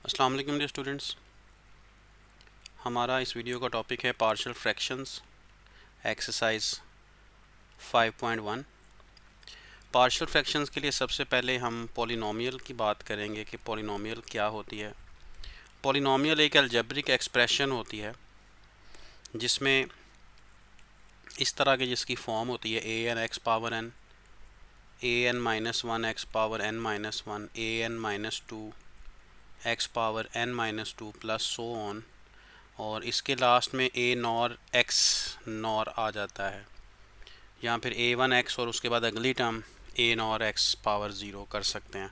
अस्सलाम वालेकुम dear students. हमारा इस वीडियो का टॉपिक है partial fractions exercise 5.1। Partial fractions के लिए सबसे पहले हम पॉलिनोमियल की बात करेंगे कि पॉलिनोमियल क्या होती है। पॉलिनोमियल एक अलजेब्रिक एक्सप्रेशन होती है जिसमें इस तरह की जिसकी फॉर्म होती है A N X power N, A N minus one X power N minus one, A N minus two X power N minus two plus so on, और इसके लास्ट में ए नॉर एक्स नॉर आ जाता है, या फिर ए one x और उसके बाद अगली टर्म ए नॉर एक्स पावर ज़ीरो कर सकते हैं।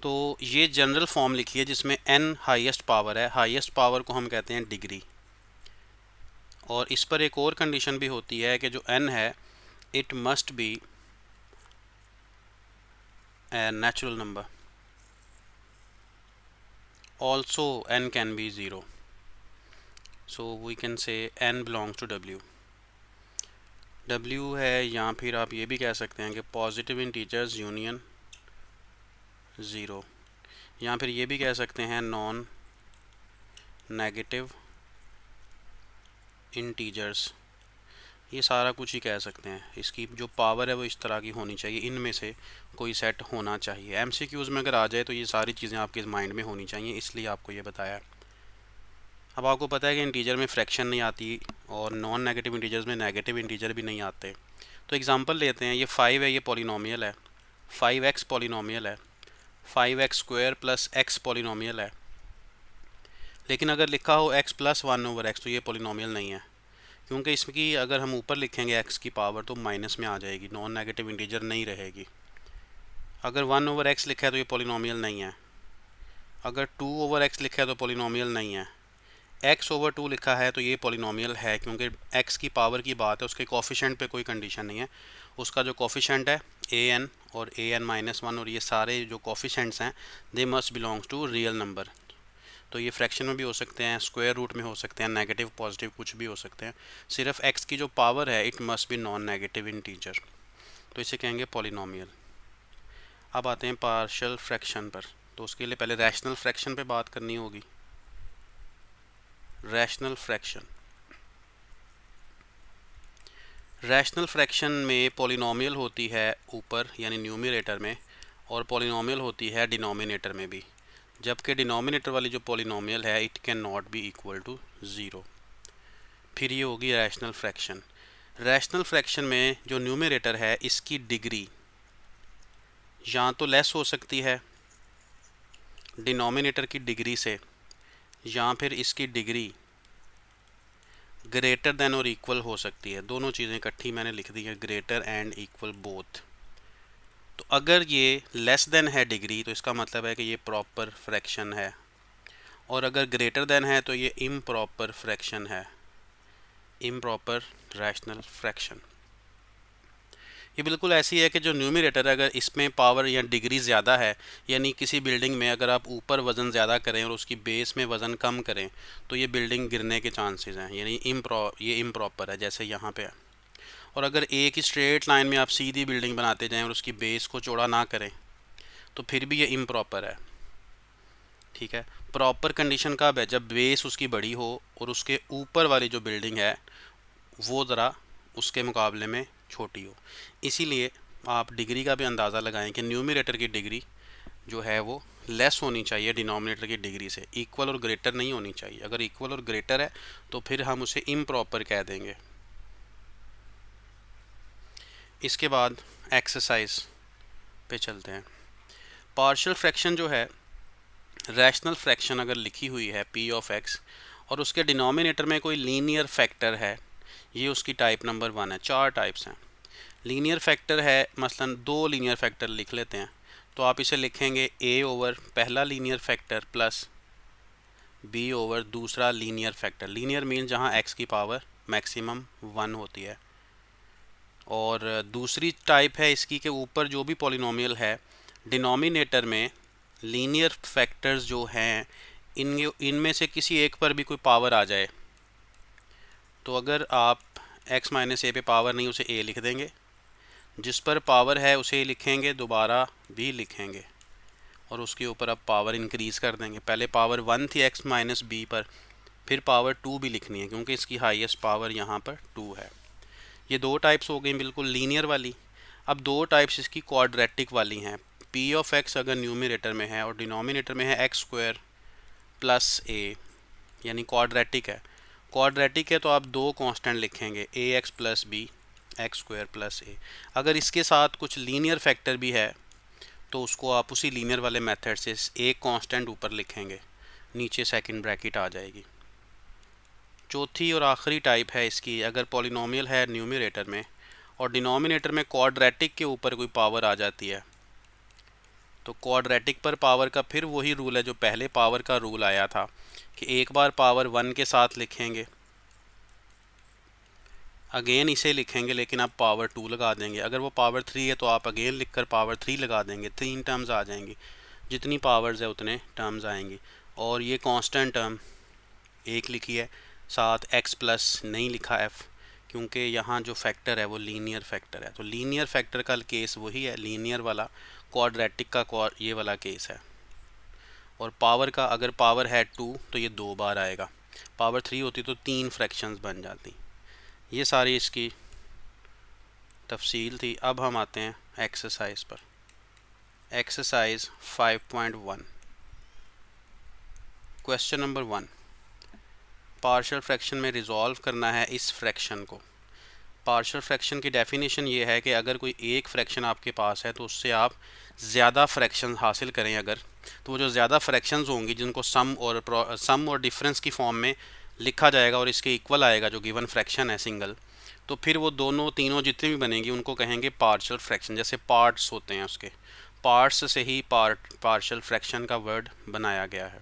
तो ये जनरल फॉर्म लिखी है जिसमें एन हाईएस्ट पावर है। हाईएस्ट पावर को हम कहते हैं डिग्री। और इस पर एक और कंडीशन भी होती है कि जो एन है it must be a natural number. Also n can be zero, so we can say n belongs to W. W है, या फिर आप ये भी कह सकते हैं कि पॉजिटिव इंटीजर्स यूनियन ज़ीरो, या फिर ये भी कह सकते हैं नॉन नेगेटिव इंटीजर्स। ये सारा कुछ ही कह सकते हैं। इसकी जो पावर है वो इस तरह की होनी चाहिए, इनमें से कोई सेट होना चाहिए। एमसीक्यूज़ में अगर आ जाए तो ये सारी चीज़ें आपके माइंड में होनी चाहिए, इसलिए आपको ये बताया। अब आपको पता है कि इंटीजर में फ्रैक्शन नहीं आती और नॉन नेगेटिव इंटीजर्स में नेगेटिव इंटीजर भी नहीं आते। तो एग्जांपल लेते हैं, ये 5 है, ये पॉलिनोमियल है। 5x पॉलिनोमियल है, 5x square plus x polynomial है। लेकिन अगर लिखा हो x plus one over x तो ये पॉलिनोमियल नहीं है, क्योंकि इसकी अगर हम ऊपर लिखेंगे x की पावर तो माइनस में आ जाएगी, नॉन नेगेटिव इंटीजर नहीं रहेगी। अगर 1 ओवर एक्स लिखा है तो ये पॉलिनोमियल नहीं है। अगर 2 ओवर एक्स लिखा है तो पॉलिनोमियल नहीं है। x ओवर 2 लिखा है तो ये पॉलिनोमियल है, क्योंकि x की पावर की बात है, उसके कोफिशेंट पे कोई कंडीशन नहीं है। उसका जो कोफिशेंट है ए एन और ए एन माइनस वन, और ये सारे जो कोफिशेंट्स हैं they must belongs to real number. तो ये फ्रैक्शन में भी हो सकते हैं, स्क्वायर रूट में हो सकते हैं, नेगेटिव पॉजिटिव कुछ भी हो सकते हैं। सिर्फ x की जो पावर है it must B non negative integer, तो इसे कहेंगे पॉलिनोमियल। अब आते हैं पार्शियल फ्रैक्शन पर। तो उसके लिए पहले रैशनल फ्रैक्शन पे बात करनी होगी। रैशनल फ्रैक्शन, रैशनल फ्रैक्शन में पॉलिनोमियल होती है ऊपर यानी न्यूमरेटर में, और पॉलिनोमियल होती है डिनोमिनेटर में भी। जबकि डिनोमिनेटर वाली जो पॉलिनोमियल है it can not be equal to zero. फिर ये होगी रैशनल फ्रैक्शन। रैशनल फ्रैक्शन में जो न्यूमरेटर है इसकी डिग्री या तो लेस हो सकती है डिनोमिनेटर की डिग्री से, या फिर इसकी डिग्री ग्रेटर देन और इक्वल हो सकती है। दोनों चीज़ें इकट्ठी मैंने लिख दी है, ग्रेटर एंड इक्वल बोथ। तो अगर ये लेस देन है डिग्री तो इसका मतलब है कि ये प्रॉपर फ्रैक्शन है, और अगर ग्रेटर देन है तो ये इम्प्रॉपर फ्रैक्शन है, इम्प्रॉपर रैशनल फ्रैक्शन। ये बिल्कुल ऐसी है कि जो न्यूमरेटर है अगर इसमें पावर या डिग्री ज़्यादा है, यानी किसी बिल्डिंग में अगर आप ऊपर वज़न ज़्यादा करें और उसकी बेस में वज़न कम करें तो ये बिल्डिंग गिरने के चांसेस हैं, यानी ये इम्प्रॉपर है जैसे यहाँ पे है। और अगर एक ही स्ट्रेट लाइन में आप सीधी बिल्डिंग बनाते जाएं और उसकी बेस को चौड़ा ना करें तो फिर भी ये इम्प्रॉपर है। ठीक है, प्रॉपर कंडीशन कब है? जब बेस उसकी बड़ी हो और उसके ऊपर वाली जो बिल्डिंग है वो ज़रा उसके मुकाबले में छोटी हो। इसीलिए आप डिग्री का भी अंदाज़ा लगाएं कि न्यूमरेटर की डिग्री जो है वो लेस होनी चाहिए डिनोमिनेटर की डिग्री से, इक्वल और ग्रेटर नहीं होनी चाहिए। अगर इक्वल और ग्रेटर है तो फिर हम उसे इम्प्रॉपर कह देंगे। इसके बाद एक्सरसाइज पे चलते हैं। पार्शियल फ्रैक्शन जो है, रैशनल फ्रैक्शन अगर लिखी हुई है p ऑफ x और उसके डिनोमिनेटर में कोई लीनियर फैक्टर है, ये उसकी टाइप नंबर 1 है। 4 टाइप्स हैं। लीनियर फैक्टर है, मसलन 2 लीनियर फैक्टर लिख लेते हैं, तो आप इसे लिखेंगे a ओवर पहला linear factor plus b over दूसरा लीनियर फैक्टर। लीनियर मीन जहाँ x की पावर मैक्सिमम 1 होती है। और दूसरी टाइप है इसकी के ऊपर जो भी पॉलिनोमियल है डिनोमिनेटर में लीनियर फैक्टर्स जो हैं इनमें से किसी एक पर भी कोई पावर आ जाए, तो अगर आप x माइनस ए पे पावर नहीं उसे a लिख देंगे, जिस पर पावर है उसे लिखेंगे दोबारा भी लिखेंगे। और उसके ऊपर अब पावर इंक्रीज़ कर देंगे। पहले पावर 1 थी x माइनस बी पर, फिर पावर 2 भी लिखनी है क्योंकि इसकी हाईएस्ट पावर यहाँ पर 2 है। ये दो टाइप्स हो गई बिल्कुल लीनियर वाली। अब दो टाइप्स इसकी क्वाड्रेटिक वाली हैं। पी ऑफ एक्स अगर न्यूमरेटर में है और डिनोमिनेटर में है एक्स स्क्वायर प्लस ए, यानी क्वाड्रेटिक है। क्वाड्रेटिक है तो आप दो कांस्टेंट लिखेंगे, A X plus B X square plus A. अगर इसके साथ कुछ लीनियर फैक्टर भी है तो उसको आप उसी लीनियर वाले मेथड से एक कांस्टेंट ऊपर लिखेंगे, नीचे सेकंड ब्रैकेट आ जाएगी। चौथी और आखिरी टाइप है इसकी, अगर पॉलिनोमियल है न्यूमरेटर में और डिनोमिनेटर में क्वाड्रेटिक के ऊपर कोई पावर आ जाती है, तो क्वाड्रेटिक पर पावर का फिर वही रूल है जो पहले पावर का रूल आया था कि एक बार पावर 1 के साथ लिखेंगे, अगेन इसे लिखेंगे लेकिन आप पावर 2 लगा देंगे। अगर वो पावर 3 है तो आप अगेन लिखकर पावर 3 लगा देंगे, 3 टर्म्स आ जाएंगी। जितनी पावर्स है उतने टर्म्स आएंगी। और ये कांस्टेंट टर्म एक लिखी है, साथ x प्लस नहीं लिखा f, क्योंकि यहाँ जो फैक्टर है वो लीनियर फैक्टर है। तो लीनियर फैक्टर का केस वही है, लीनियर वाला। क्वाड्रेटिक का ये वाला केस है। और पावर का अगर पावर है 2 तो ये 2 बार आएगा, पावर 3 होती तो 3 फ्रैक्शंस बन जाती। ये सारी इसकी तफसील थी। अब हम आते हैं एक्सरसाइज पर। Exercise 5.1 question number 1, partial fraction में रिजॉल्व करना है इस फ्रैक्शन को। पार्शियल फ्रैक्शन की डेफिनेशन ये है कि अगर कोई एक फ्रैक्शन आपके पास है तो उससे आप ज़्यादा फ्रैक्शन हासिल करें अगर, तो वो जो ज़्यादा फ्रैक्शंस होंगी जिनको सम और डिफरेंस की फॉर्म में लिखा जाएगा और इसके इक्वल आएगा जो गिवन फ्रैक्शन है सिंगल, तो फिर वो दोनों तीनों जितनी भी बनेंगी उनको कहेंगे पार्शियल फ्रैक्शन। जैसे पार्ट्स होते हैं, उसके पार्ट्स से ही पार्शियल फ्रैक्शन का वर्ड बनाया गया है।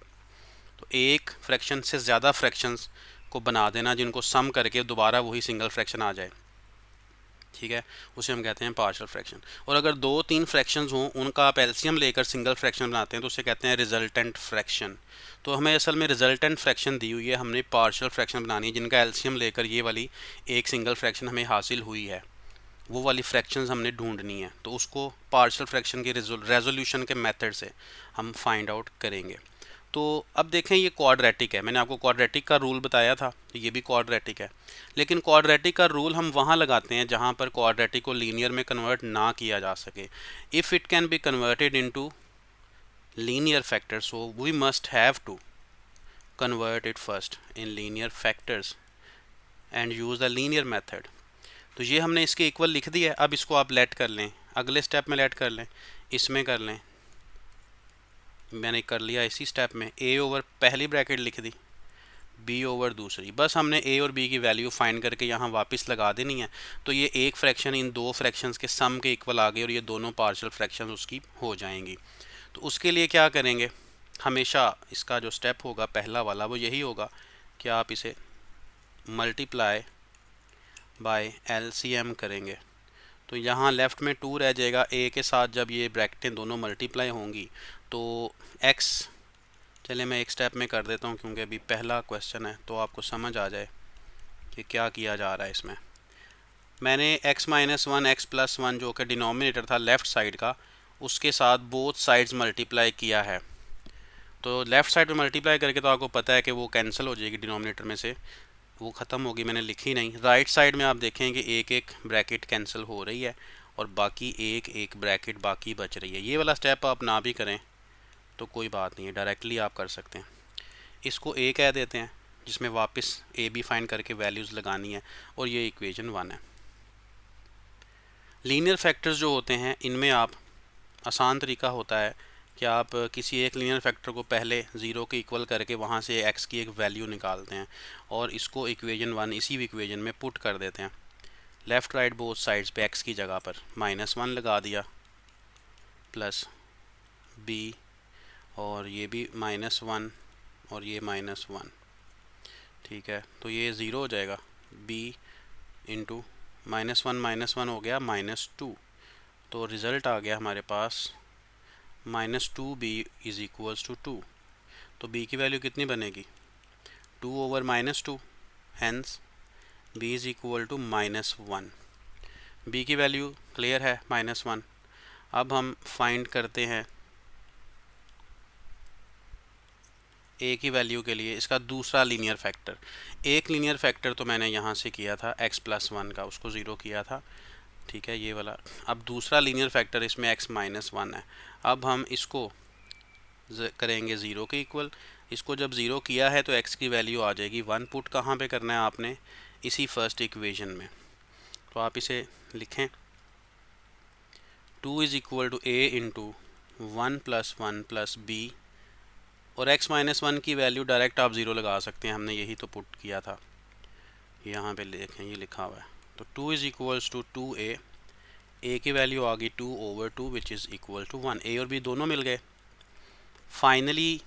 तो एक फ्रैक्शन से ज़्यादा फ्रैक्शंस को बना देना जिनको सम करके दोबारा वही सिंगल फ्रैक्शन आ जाए, ठीक है, उसे हम कहते हैं पार्शियल फ्रैक्शन। और अगर 2-3 फ्रैक्शंस हों उनका आप एलसीएम लेकर सिंगल फ्रैक्शन बनाते हैं तो उसे कहते हैं रिजल्टेंट फ्रैक्शन। तो हमें असल में रिजल्टेंट फ्रैक्शन दी हुई है, हमने पार्शियल फ्रैक्शन बनानी है जिनका एलसीएम लेकर ये वाली एक सिंगल फ्रैक्शन हमें हासिल हुई है, वो वाली फ्रैक्शंस हमने ढूंढनी है। तो उसको पार्शियल फ्रैक्शन के रेजोल्यूशन के मेथड से हम फाइंड आउट करेंगे। तो अब देखें ये क्वाड्रेटिक है, मैंने आपको क्वाड्रेटिक का रूल बताया था, तो ये भी क्वाड्रेटिक है। लेकिन क्वाड्रेटिक का रूल हम वहाँ लगाते हैं जहाँ पर क्वाड्रेटिक को लीनियर में कन्वर्ट ना किया जा सके। If it can be converted into linear factor, so we must have to convert it first in linear factors and use the linear method. तो ये हमने इसके इक्वल लिख दिया है। अब इसको आप लेट कर लें, अगले स्टेप में लेट कर लें, इसमें कर लें। मैंने कर लिया इसी स्टेप में, a ओवर पहली ब्रैकेट लिख दी, b ओवर दूसरी। बस हमने a और b की वैल्यू फाइंड करके यहाँ वापस लगा देनी है। तो ये एक फ्रैक्शन इन दो फ्रैक्शंस के सम के इक्वल आ गई और ये दोनों पार्शियल फ्रैक्शंस उसकी हो जाएंगी। तो उसके लिए क्या करेंगे, हमेशा इसका जो स्टेप होगा पहला वाला वो यही होगा कि आप इसे मल्टीप्लाई बाय एलसीएम करेंगे। तो यहाँ लेफ़्ट में 2 रह जाएगा, a के साथ जब ये ब्रैकेटें दोनों मल्टीप्लाई होंगी तो x, चले मैं एक स्टेप में कर देता हूँ क्योंकि अभी पहला क्वेश्चन है तो आपको समझ आ जाए कि क्या किया जा रहा है इसमें। मैंने x माइनस 1 x प्लस 1 जो कि डिनोमिनेटर था लेफ़्ट साइड का, उसके साथ बोथ साइड्स मल्टीप्लाई किया है। तो लेफ़्ट साइड में मल्टीप्लाई करके तो आपको पता है कि वो कैंसिल हो जाएगी, डिनोमिनेटर में से वो ख़त्म होगी, मैंने लिखी नहीं। राइट साइड में आप देखेंगे एक एक ब्रैकेट कैंसिल हो रही है और बाकी एक एक ब्रैकेट बाकी बच रही है। ये वाला स्टेप आप ना भी करें तो कोई बात नहीं है, डायरेक्टली आप कर सकते हैं। इसको a कह देते हैं जिसमें वापस a b फाइंड करके वैल्यूज़ लगानी है और ये इक्वेशन 1 है। लीनियर फैक्टर्स जो होते हैं इनमें आप आसान तरीका होता है कि आप किसी एक लीनियर फैक्टर को पहले 0 के इक्वल करके वहाँ से x की एक वैल्यू निकालते हैं और इसको इक्वेशन 1 इसी इक्वेशन में पुट कर देते हैं। लेफ़्ट राइट बोथ साइड्स पे x की जगह पर -1 लगा दिया प्लस b, और ये भी -1 और ये -1, ठीक है। तो ये 0 हो जाएगा, b इंटू -1 हो गया -2। तो रिज़ल्ट आ गया हमारे पास -2b इज़ इक्वल्स टू 2। तो b की वैल्यू कितनी बनेगी, 2 over -2, hence b is equal to -1। b की वैल्यू क्लियर है, -1। अब हम फाइंड करते हैं ए की वैल्यू के लिए इसका दूसरा लीनियर फैक्टर, एक लीनियर फैक्टर तो मैंने यहाँ से किया था x+1 का, उसको ज़ीरो किया था, ठीक है, ये वाला। अब दूसरा लीनियर फैक्टर इसमें x-1 है। अब हम इसको करेंगे ज़ीरो के इक्वल। इसको जब ज़ीरो किया है तो x की वैल्यू आ जाएगी 1। पुट कहाँ पे करना है आपने, इसी फर्स्ट इक्वेशन में। तो आप इसे लिखें 2 is equal to a into 1+1+b, और x-1 की वैल्यू डायरेक्ट आप ज़ीरो लगा सकते हैं, हमने यही तो पुट किया था, यहाँ पे देखें ये लिखा हुआ है। तो 2 is equals to 2a, a की वैल्यू आ गई 2/2 which is equal to 1। a और b दोनों मिल गए। फाइनली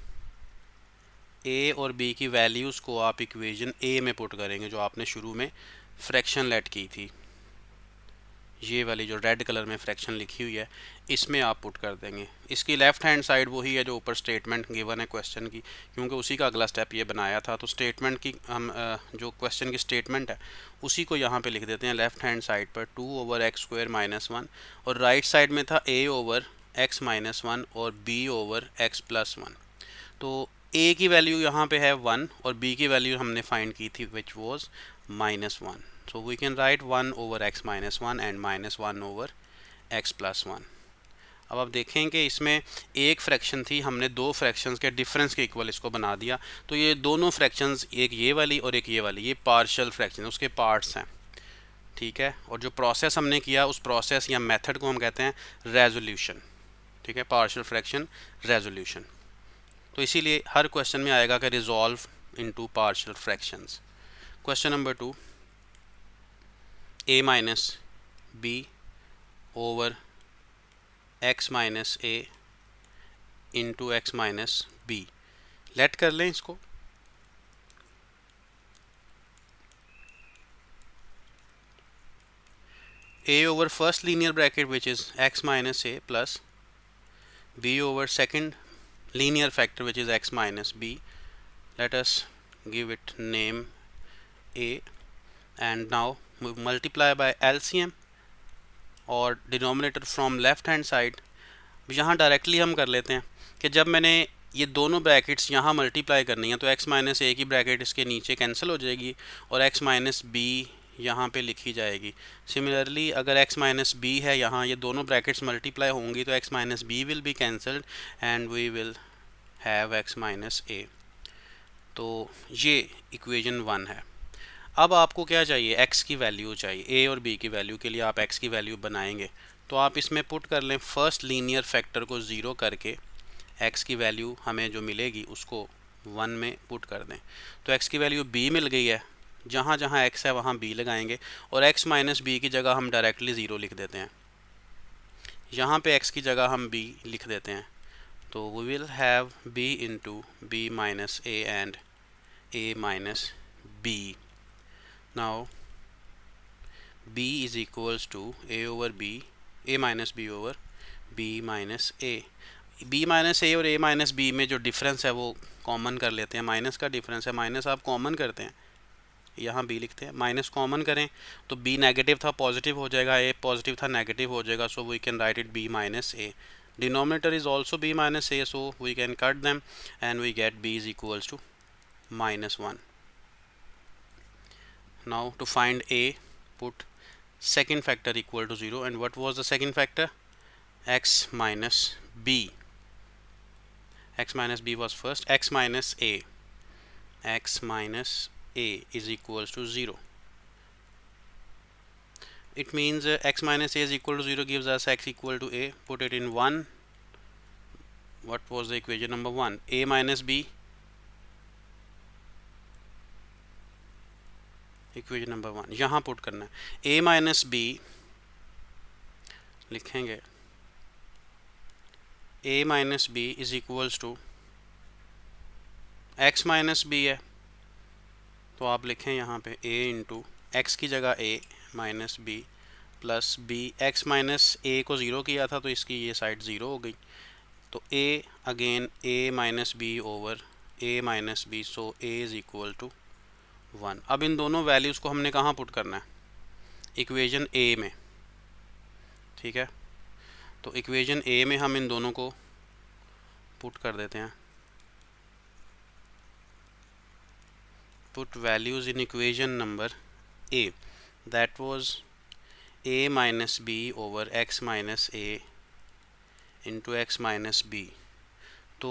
a और b की वैल्यूज़ को आप इक्वेशन a में पुट करेंगे, जो आपने शुरू में फ्रैक्शन लेट की थी, ये वाली जो रेड कलर में फ्रैक्शन लिखी हुई है, इसमें आप पुट कर देंगे। इसकी लेफ़्ट हैंड साइड वही है जो ऊपर स्टेटमेंट गिवन है क्वेश्चन की, क्योंकि उसी का अगला स्टेप ये बनाया था। तो स्टेटमेंट की हम जो क्वेश्चन की स्टेटमेंट है उसी को यहाँ पे लिख देते हैं लेफ़्ट हैंड साइड पर, 2/x² - 1, और राइट साइड में था a/x-1 और b/x+1। तो a की वैल्यू यहाँ पे है 1 और b की वैल्यू हमने फाइंड की थी which was -1। So we can write 1/x-1 and -1/x+1। अब आप देखें कि इसमें एक फ्रैक्शन थी, हमने दो फ्रैक्शंस के डिफरेंस के इक्वल इसको बना दिया। तो ये दोनों फ्रैक्शंस, एक ये वाली और एक ये वाली, ये पार्शियल फ्रैक्शन, उसके पार्ट्स हैं, ठीक है। और जो प्रोसेस हमने किया उस प्रोसेस या मेथड को हम कहते हैं रेजोल्यूशन, ठीक है, पार्शियल फ्रैक्शन रेजोल्यूशन। तो इसीलिए हर क्वेश्चन में आएगा कि resolve into partial fractions. Question number 2, a minus b over x minus a into x minus b। Let कर लें इसको। a over first linear bracket which is x minus a plus b over second linear factor which is x minus b. Let us give it name a, and now we multiply by LCM और denominator from left hand side. यहाँ directly हम कर लेते हैं कि जब मैंने ये दोनों ब्रैकेट्स यहाँ मल्टीप्लाई करनी है तो x-a की ब्रैकेट इसके नीचे कैंसिल हो जाएगी और x-b यहाँ पे लिखी जाएगी। सिमिलरली अगर x-b है यहाँ, ये दोनों ब्रैकेट्स मल्टीप्लाई होंगी तो x-b will be cancelled and we will have x-a। तो ये इक्वेशन 1 है। अब आपको क्या चाहिए, x की वैल्यू चाहिए। a और b की वैल्यू के लिए आप x की वैल्यू बनाएंगे, तो आप इसमें पुट कर लें फर्स्ट लीनियर फैक्टर को ज़ीरो करके x की वैल्यू हमें जो मिलेगी उसको 1 में पुट कर दें। तो x की वैल्यू b मिल गई है, जहाँ जहाँ x है वहाँ b लगाएंगे, और x माइनस b की जगह हम डायरेक्टली ज़ीरो लिख देते हैं। यहाँ पे x की जगह हम b लिख देते हैं। तो we will have b into b minus a and a minus b। Now b is equals to a over b, a minus b over b minus a। b minus a और a minus b में जो difference है वो common कर लेते हैं। Minus का difference है, माइनस आप कॉमन करते हैं, यहाँ b लिखते हैं, माइनस कॉमन करें तो b नेगेटिव था पॉजिटिव हो जाएगा, a पॉजिटिव था नेगेटिव हो जाएगा। So we can write it b minus a। Denominator is also b minus a, so we can cut them and we get b is equals to -1। Now to find a, put second factor equal to 0, and what was the second factor? X minus b. X minus b was first. X minus a. X minus a is equals to 0. It means x minus a is equal to 0 gives us x equal to a. Put it in 1. What was the equation number 1? A minus b. Equation number 1 यहाँ put करना है। a minus b लिखेंगे, a minus b is equals to x minus b है, तो आप लिखें यहाँ पे a इंटू एक्स की जगह a minus b plus b। x minus a को ज़ीरो किया था तो इसकी ये साइड ज़ीरो हो गई, तो a again a minus b over a minus b, so a is equal to 1। अब इन दोनों वैल्यूज़ को हमने कहाँ पुट करना है, इक्वेशन a में, ठीक है। तो इक्वेशन a में हम इन दोनों को पुट कर देते हैं। put values in equation number a, that was a minus b over x minus a into x minus b. तो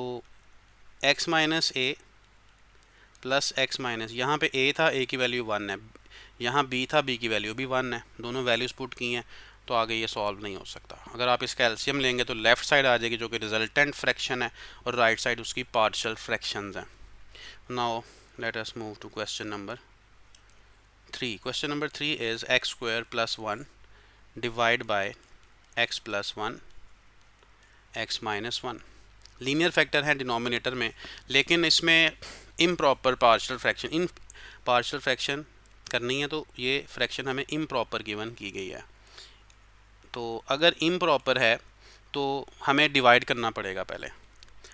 x minus A plus x minus, यहाँ पे a था, a की वैल्यू 1 है, यहाँ b था, b की वैल्यू भी 1 है, दोनों वैल्यूज़ पुट की हैं, तो आगे ये सॉल्व नहीं हो सकता। अगर आप इसका एलसीएम लेंगे तो लेफ़्ट साइड आ जाएगी जो कि रिजल्टेंट फ्रैक्शन है और राइट साइड उसकी पार्शियल फ्रैक्शंस हैं। Now let us move to question number 3. Question number 3 is x square plus 1 divide by x plus 1 x minus 1. Linear factor है डिनोमिनेटर में, लेकिन इसमें इम्प्रॉपर पार्शियल फ्रैक्शन, इन partial fraction करनी है, तो ये फ्रैक्शन हमें इम्प्रॉपर गिवन की गई है। तो अगर इम्प्रॉपर है तो हमें डिवाइड करना पड़ेगा, पहले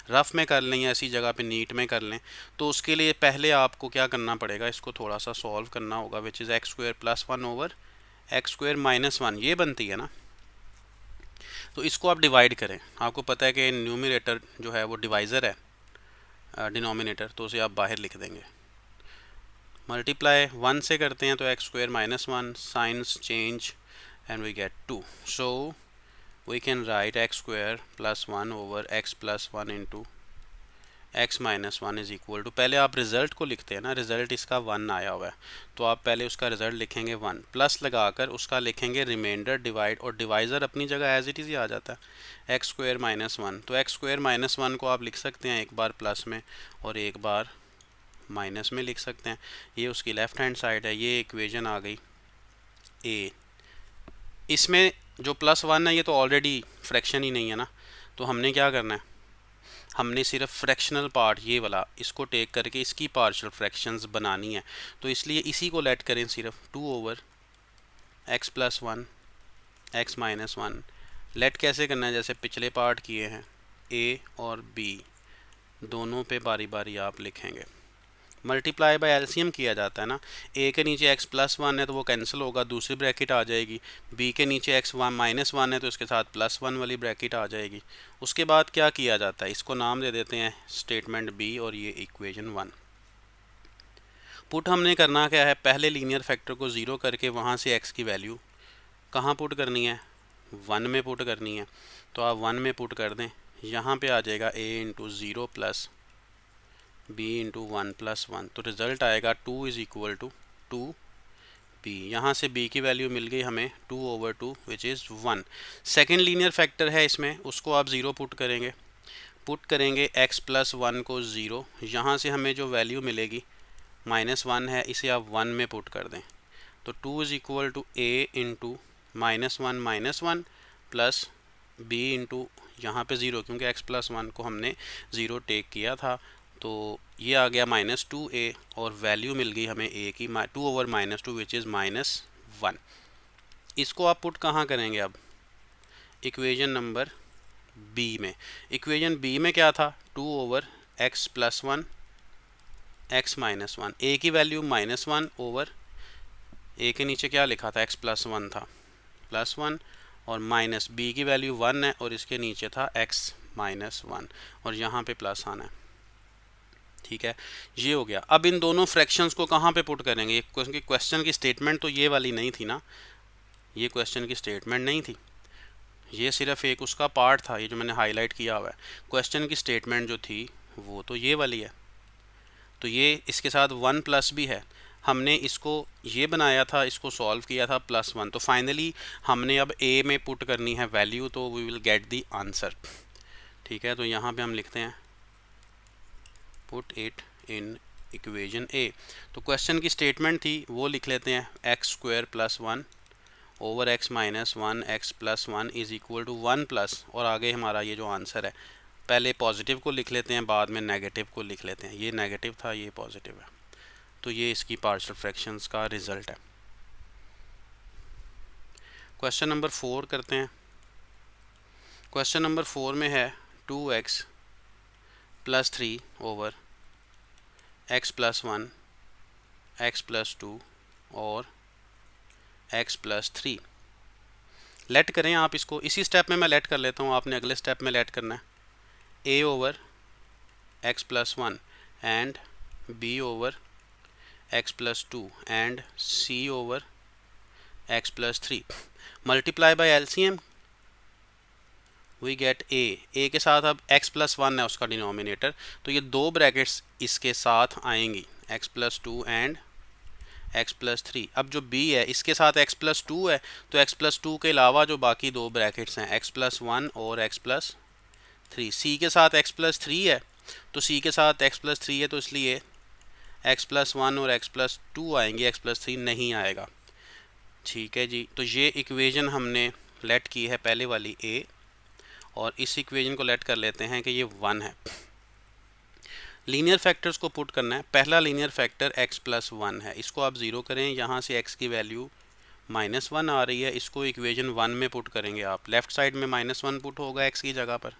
रफ़ में कर लें या ऐसी जगह पे नीट में कर लें। तो उसके लिए पहले आपको क्या करना पड़ेगा, इसको थोड़ा सा सॉल्व करना होगा, which is x square plus 1 over X square minus 1, ये बनती है ना। तो इसको आप डिवाइड करें, आपको पता है कि न्यूमरेटर जो है वो डिवाइज़र है डिनोमिनेटर, तो उसे आप बाहर लिख देंगे। मल्टीप्लाई 1 से करते हैं तो x square minus 1, signs change and we get 2. So we can write x square plus 1 over x plus 1 into x minus 1 is equal to, पहले आप रिज़ल्ट को लिखते हैं ना, रिज़ल्ट इसका 1 आया हुआ है, तो आप पहले उसका रिज़ल्ट लिखेंगे 1, प्लस लगाकर उसका लिखेंगे रिमाइंडर डिवाइड, और डिवाइज़र अपनी जगह एज इट इज़ ही आ जाता है, एक्स स्क्वायर माइनस 1। तो एक्स स्क्वायर माइनस 1 को आप लिख सकते हैं एक बार प्लस में और एक बार माइनस में लिख सकते हैं, ये उसकी लेफ़्ट हैंड साइड है। ये इक्वेशन आ गई ए। इसमें जो प्लस 1 है ये तो ऑलरेडी फ्रैक्शन ही नहीं है ना, तो हमने क्या करना है, हमने सिर्फ फ्रैक्शनल पार्ट ये वाला इसको टेक करके इसकी पार्शियल फ्रैक्शंस बनानी है। तो इसलिए इसी को लेट करें सिर्फ 2 over x plus 1 x minus 1। Let कैसे करना है, जैसे पिछले पार्ट किए हैं, ए और बी दोनों पे बारी बारी आप लिखेंगे। मल्टीप्लाई बाय एलसीएम किया जाता है ना, ए के नीचे एक्स प्लस 1 है तो वो कैंसिल होगा, दूसरी ब्रैकेट आ जाएगी, बी के नीचे एक्स माइनस 1 है तो इसके साथ प्लस 1 वाली ब्रैकेट आ जाएगी। उसके बाद क्या किया जाता है, इसको नाम दे देते हैं स्टेटमेंट बी और ये इक्वेशन 1। पुट हमने करना क्या है, पहले लीनियर फैक्टर को ज़ीरो करके वहाँ से एक्स की वैल्यू कहाँ पुट करनी है, 1 में पुट करनी है। तो आप 1 में पुट कर दें, यहाँ पे आ जाएगा a into 0 plus b into 1 plus 1, तो रिज़ल्ट आएगा 2 इज़ इक्वल टू 2b। यहाँ से b की वैल्यू मिल गई हमें 2 over 2 which is 1। Second linear factor है इसमें, उसको आप 0 पुट करेंगे x प्लस 1 को 0, यहाँ से हमें जो वैल्यू मिलेगी -1 है, इसे आप 1 में पुट कर दें, तो 2 is equal to a into -1 plus b into यहाँ पे 0, क्योंकि x प्लस 1 को हमने 0 टेक किया था, तो ये आ गया -2a और वैल्यू मिल गई हमें a की 2 ओवर -2 विच इज़ -1। इसको आप पुट कहाँ करेंगे अब, इक्वेशन नंबर b में। इक्वेशन b में क्या था, 2 over x plus 1 x minus 1, a की वैल्यू -1 ओवर a के नीचे क्या लिखा था, x प्लस 1 था, प्लस 1, और माइनस b की वैल्यू 1 है और इसके नीचे था x माइनस 1 और यहाँ पे प्लस आना है। ठीक है, ये हो गया। अब इन दोनों फ्रैक्शंस को कहाँ पे पुट करेंगे, क्योंकि क्वेश्चन की स्टेटमेंट तो ये वाली नहीं थी ना, ये क्वेश्चन की स्टेटमेंट नहीं थी, ये सिर्फ एक उसका पार्ट था, ये जो मैंने हाईलाइट किया हुआ है। क्वेश्चन की स्टेटमेंट जो थी वो तो ये वाली है, तो ये इसके साथ 1 प्लस भी है, हमने इसको ये बनाया था, इसको सॉल्व किया था +1, तो फाइनली हमने अब a में पुट करनी है वैल्यू, तो we will get the answer. ठीक है, तो यहाँ पे हम लिखते हैं put it in equation a। तो क्वेश्चन की स्टेटमेंट थी वो लिख लेते हैं, x square plus 1 over x minus 1 x plus 1 is equal to 1 plus, और आगे हमारा ये जो आंसर है, पहले पॉजिटिव को लिख लेते हैं, बाद में नेगेटिव को लिख लेते हैं, ये नेगेटिव था, ये पॉजिटिव है, तो ये इसकी पार्शियल फ्रैक्शंस का रिज़ल्ट है। क्वेश्चन नंबर 4 करते हैं। क्वेश्चन नंबर 4 में है 2x plus 3 over x plus 1 x plus 2 और x प्लस 3। लेट करें आप इसको, इसी स्टेप में मैं लेट कर लेता हूँ, आपने अगले स्टेप में लेट करना है a over x plus 1 and b over x plus two and c over x plus three multiply by LCM we get a के साथ अब x प्लस वन है उसका डिनोमिनेटर, तो ये दो ब्रैकेट्स इसके साथ आएंगी x plus two and x plus three. अब जो b है इसके साथ x प्लस टू है, तो x प्लस टू के अलावा जो बाकी दो ब्रैकेट्स हैं x प्लस वन और x प्लस थ्री। c के साथ x प्लस थ्री है, तो c के साथ x प्लस थ्री है, तो इसलिए x प्लस वन और x प्लस टू आएंगे, x प्लस थ्री नहीं आएगा। ठीक है जी, तो ये इक्वेशन हमने लेट की है पहले वाली a, और इस इक्वेशन को लेट कर लेते हैं कि ये वन है। लीनियर फैक्टर्स को पुट करना है। पहला linear factor x plus one है, इसको आप ज़ीरो करें, यहाँ से x की वैल्यू माइनस वन आ रही है, इसको इक्वेशन वन में पुट करेंगे आप। लेफ़्ट साइड में माइनस वन पुट होगा x की जगह पर,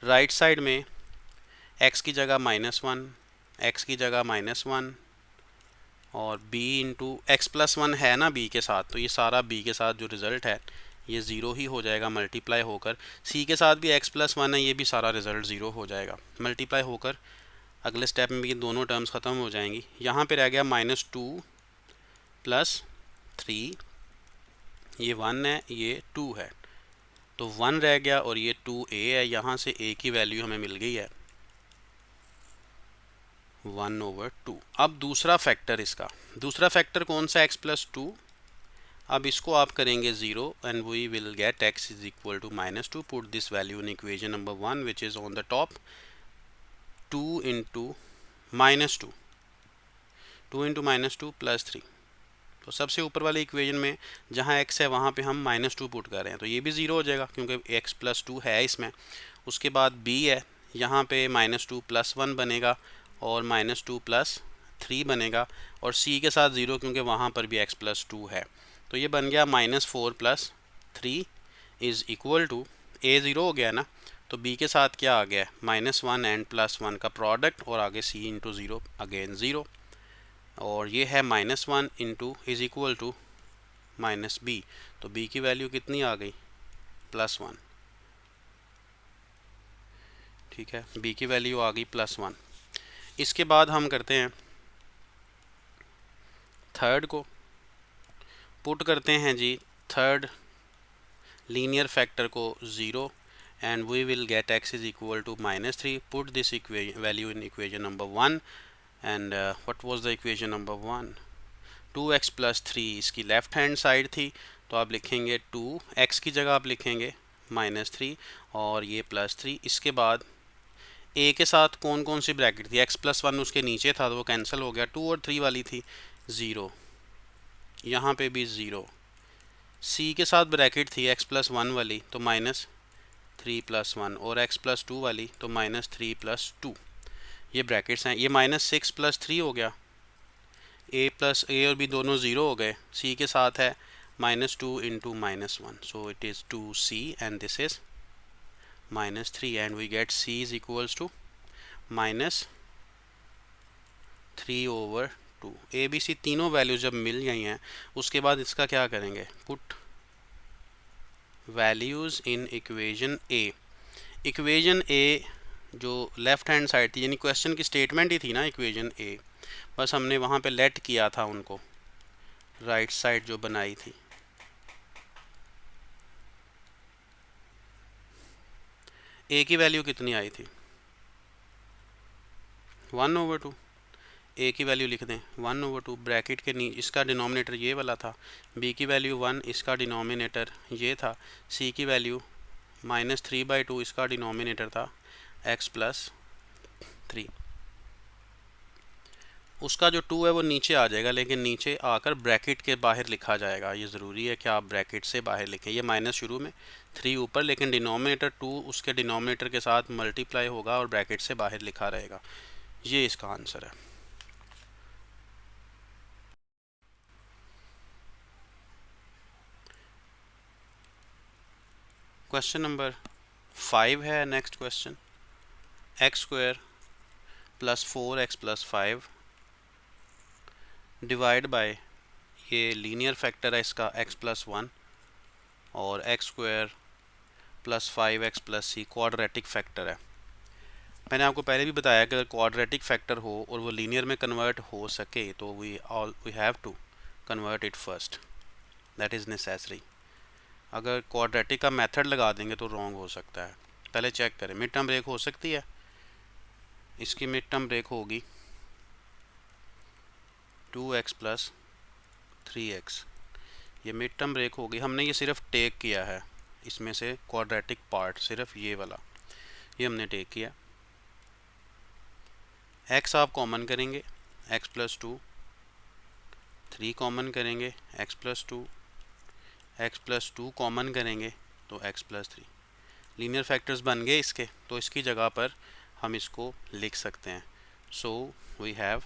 राइट साइड में x की जगह माइनस वन, एक्स की जगह माइनस वन, और b into X plus one है ना b के साथ, तो ये सारा b के साथ जो रिज़ल्ट है ये ज़ीरो ही हो जाएगा मल्टीप्लाई होकर। c के साथ भी x प्लस वन है, ये भी सारा रिज़ल्ट ज़ीरो हो जाएगा मल्टीप्लाई होकर। अगले स्टेप में भी दोनों टर्म्स ख़त्म हो जाएंगी। यहाँ पे रह गया माइनस टू प्लस थ्री, ये वन है ये टू है, तो वन रह गया और ये टू a है, यहाँ से a की वैल्यू हमें मिल गई है वन ओवर टू। अब दूसरा फैक्टर, इसका दूसरा फैक्टर कौन सा, x प्लस टू। अब इसको आप करेंगे zero and we will get x is equal to minus two. Put this value in equation number one which is on the top, two into minus two, two into minus two plus three. तो सबसे ऊपर वाले equation में जहाँ x है वहाँ पे हम माइनस टू पुट कर रहे हैं, तो ये भी ज़ीरो हो जाएगा क्योंकि x प्लस टू है इसमें। उसके बाद b है, यहाँ पे माइनस टू प्लस वन बनेगा और माइनस टू प्लस थ्री बनेगा, और c के साथ ज़ीरो क्योंकि वहाँ पर भी x प्लस टू है, तो ये बन गया minus four plus three is equal to, a zero हो गया ना, तो b के साथ क्या आ गया, minus one and plus one का प्रोडक्ट, और आगे c into zero again zero, और ये है minus one into is equal to minus b, तो b की वैल्यू कितनी आ गई, प्लस वन। ठीक है, b की वैल्यू आ गई प्लस वन। इसके बाद हम करते हैं थर्ड को, पुट करते हैं जी थर्ड लीनियर फैक्टर को zero and we will get x is equal to minus three. Put this value in equation number one and what was the equation number one, two x plus three इसकी left hand side थी, तो आप लिखेंगे to, x की जगह आप लिखेंगे minus three और ये प्लस थ्री। इसके बाद a के साथ कौन कौन सी ब्रैकेट थी, x प्लस वन उसके नीचे था तो वो कैंसिल हो गया, टू और थ्री वाली थी ज़ीरो, यहाँ पे भी ज़ीरो। c के साथ ब्रैकेट थी x प्लस वन वाली, तो माइनस थ्री प्लस वन, और x प्लस टू वाली तो माइनस थ्री प्लस टू, ये ब्रैकेट्स हैं। ये माइनस सिक्स प्लस थ्री हो गया, a प्लस a और b दोनों ज़ीरो हो गए। c के साथ है minus two into minus one, so it is two c and this is minus three and we get c is equals to minus three over two. A B सी तीनों value जब मिल गई हैं उसके बाद इसका क्या करेंगे, put values in equation A. Equation A जो लेफ़्ट हैंड साइड थी, यानी क्वेश्चन की स्टेटमेंट ही थी ना इक्वेशन ए, बस हमने वहाँ पे लेट किया था उनको, राइट साइड जो बनाई थी। ए की वैल्यू कितनी आई थी, वन ओवर टू। ए की वैल्यू लिख दें वन ओवर टू, ब्रैकेट के नीचे इसका डिनोमिनेटर ये वाला था, बी की वैल्यू वन, इसका डिनोमिनेटर ये था, सी की value minus three by two, इसका डिनोमिनेटर था एक्स प्लस थ्री। उसका जो टू है वो नीचे आ जाएगा, लेकिन नीचे आकर ब्रैकेट के बाहर लिखा जाएगा, ये ज़रूरी है कि आप ब्रैकेट से बाहर लिखें। ये माइनस शुरू में, थ्री ऊपर, लेकिन डिनोमिनेटर टू उसके डिनोमिनेटर के साथ मल्टीप्लाई होगा और ब्रैकेट से बाहर लिखा रहेगा। ये इसका आंसर है। क्वेश्चन नंबर 5 है next question, X square plus four X plus five divide by, ये लीनियर फैक्टर है इसका एक्स प्लस वन, और X square plus five X plus C quadratic factor है। मैंने आपको पहले भी बताया कि अगर क्वाड्रेटिक फैक्टर हो और वो लीनियर में कन्वर्ट हो सके तो we have to convert it first, that is necessary. अगर क्वाड्रेटिक का मेथड लगा देंगे तो रॉन्ग हो सकता है। पहले चेक करें मिड टर्म ब्रेक हो सकती है। इसकी मिड टर्म ब्रेक होगी 2x प्लस 3x, ये मिड टर्म ब्रेक होगी। हमने ये सिर्फ टेक किया है इसमें से क्वाड्रेटिक पार्ट, सिर्फ ये वाला ये हमने टेक किया। x आप कॉमन करेंगे x प्लस 2, 3 कॉमन करेंगे x plus 2, x plus 2 common करेंगे तो x प्लस 3। लीनियर फैक्टर्स बन गए इसके, तो इसकी जगह पर हम इसको लिख सकते हैं। So we have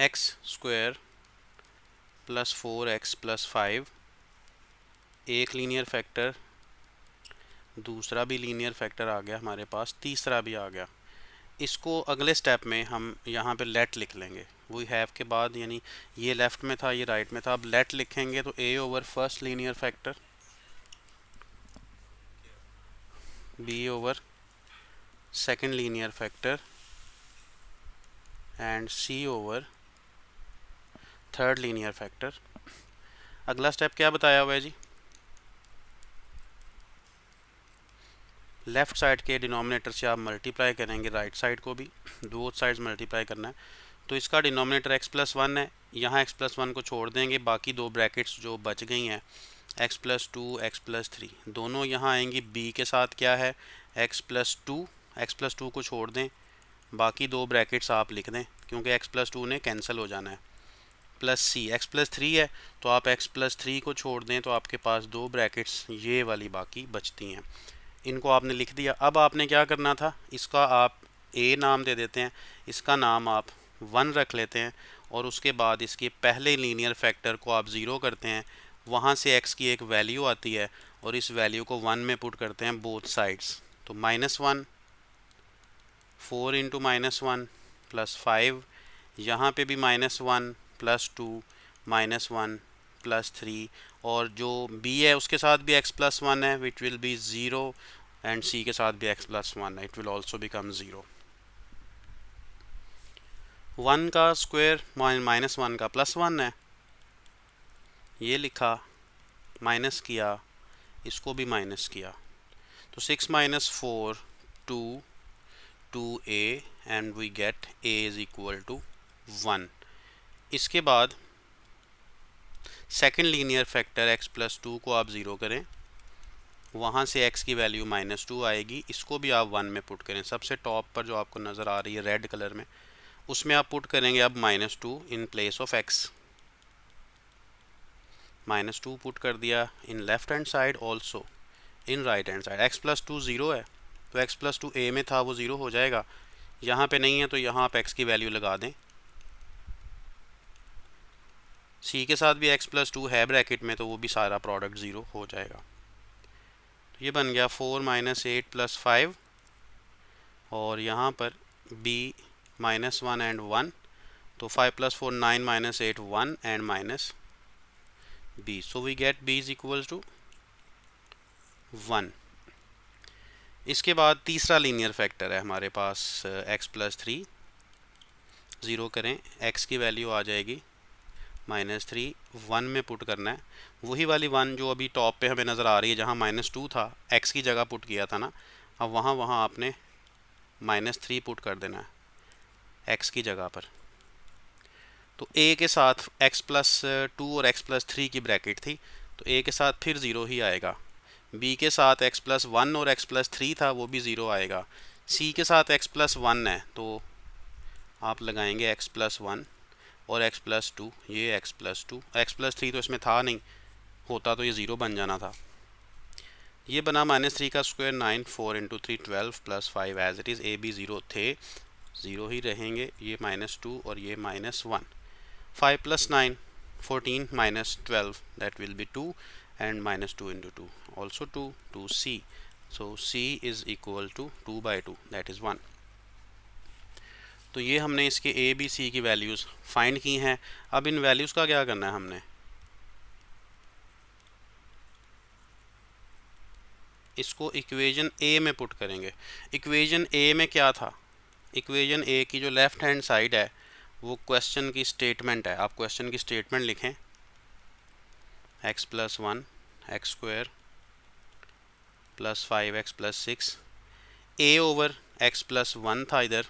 x square plus 4x plus 5, एक लीनियर फैक्टर, दूसरा भी लीनियर फैक्टर आ गया हमारे पास, तीसरा भी आ गया। इसको अगले स्टेप में हम यहाँ पे लेट लिख लेंगे। वी हैव के बाद, यानी ये लेफ़्ट में था ये राइट में था, अब लेट लिखेंगे तो a over first linear factor, b over second linear factor and c over third linear factor. अगला स्टेप क्या बताया हुआ है जी? लेफ़्ट साइड के डिनोमिनेटर से आप मल्टीप्लाई करेंगे राइट साइड को भी, दो साइड्स मल्टीप्लाई करना है। तो इसका डिनोमिनेटर x प्लस 1 है, यहाँ x प्लस 1 को छोड़ देंगे, बाकी दो ब्रैकेट्स जो बच गई हैं x प्लस 2 x प्लस 3 दोनों यहाँ आएंगी। b के साथ क्या है x प्लस 2 को छोड़ दें, बाकी दो ब्रैकेट्स आप लिख दें क्योंकि x प्लस 2 ने कैंसिल हो जाना है, प्लस c x प्लस 3 है तो आप x प्लस 3 को छोड़ दें तो आपके पास दो ब्रैकेट्स ये वाली बाकी बचती हैं। इनको आपने लिख दिया। अब आपने क्या करना था, इसका आप a नाम दे देते हैं, इसका नाम आप 1 रख लेते हैं और उसके बाद इसके पहले लीनियर फैक्टर को आप 0 करते हैं, वहाँ से x की एक वैल्यू आती है और इस वैल्यू को 1 में पुट करते हैं बोथ साइड्स। तो -1, 4 इंटू -1 प्लस 5, यहाँ पे भी -1 प्लस 2 -1 प्लस 3, और जो b है उसके साथ भी x प्लस 1 है which will be 0 and c के साथ भी x प्लस 1 है, इट विल ऑल्सो बिकम 0। 1 का स्क्वायर -1 का प्लस 1 है, ये लिखा, माइनस किया, इसको भी माइनस किया, तो 6 minus 4 2, 2a and we get a is equal to 1। इसके बाद second linear factor x plus 2 को आप 0 करें, वहाँ से x की वैल्यू -2 आएगी, इसको भी आप 1 में पुट करें। सबसे टॉप पर जो आपको नज़र आ रही है रेड कलर में, उसमें आप पुट करेंगे अब -2 in place of x। -2 put कर दिया in left hand side, also in right hand side. x plus 2 0 है तो x प्लस 2 a में था वो 0 हो जाएगा, यहाँ पे नहीं है तो यहाँ आप x की वैल्यू लगा दें। c के साथ भी x प्लस 2 है ब्रैकेट में तो वो भी सारा प्रोडक्ट 0 हो जाएगा। तो ये बन गया 4 माइनस 8 प्लस 5, और यहाँ पर b -1 एंड 1, तो 5 plus 4 9 minus 8 1 and minus b, so we get b is equal to 1। इसके बाद तीसरा लीनियर फैक्टर है हमारे पास x प्लस 3, 0 करें, x की वैल्यू आ जाएगी -3, 1 में पुट करना है, वही वाली 1 जो अभी टॉप पे हमें नज़र आ रही है जहाँ -2 था, x की जगह पुट किया था ना, अब वहाँ आपने -3 पुट कर देना है x की जगह पर। तो a के साथ x प्लस 2 और x प्लस 3 की ब्रैकेट थी तो a के साथ फिर 0 ही आएगा, b के साथ x प्लस 1 और x प्लस 3 था वो भी 0 आएगा, c के साथ x प्लस 1 है तो आप लगाएंगे x प्लस 1 और x प्लस 2, ये x प्लस 2, x प्लस 3 तो इसमें था नहीं, होता तो ये 0 बन जाना था। ये बना -3 का square 9, 4 into 3 12 plus 5 as it is, a भी 0 थे, 0 ही रहेंगे, ये -2 और ये -1। 5 plus 9 14 minus 12 that will be 2 and -2 into 2 also 2 to c, so c is equal to 2 by 2 that is 1। तो ये हमने इसके a b c की वैल्यूज़ फाइंड की हैं। अब इन वैल्यूज़ का क्या करना है हमने, इसको इक्वेशन ए में पुट करेंगे। इक्वेशन ए में क्या था, इक्वेशन ए की जो लेफ़्ट हैंड साइड है वो क्वेश्चन की स्टेटमेंट है। आप क्वेश्चन की स्टेटमेंट लिखें, x plus 1 x square plus 5x plus 6, a over x plus 1 था इधर,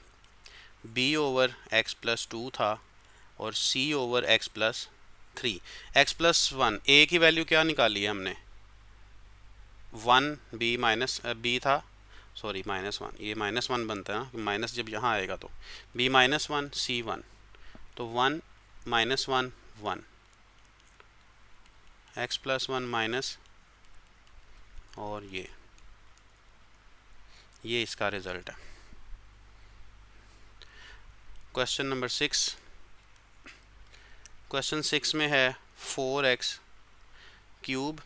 b ओवर x प्लस 2 था और c over x plus 3। x plus 1 a की वैल्यू क्या निकाली है हमने, 1, b माइनस b था, सॉरी -1, ये -1 बनता है ना, माइनस जब यहाँ आएगा तो b -1 c 1, तो 1 -1 1, x प्लस 1 माइनस, और ये इसका रिजल्ट है। क्वेश्चन नंबर 6, क्वेश्चन 6 में है 4x cube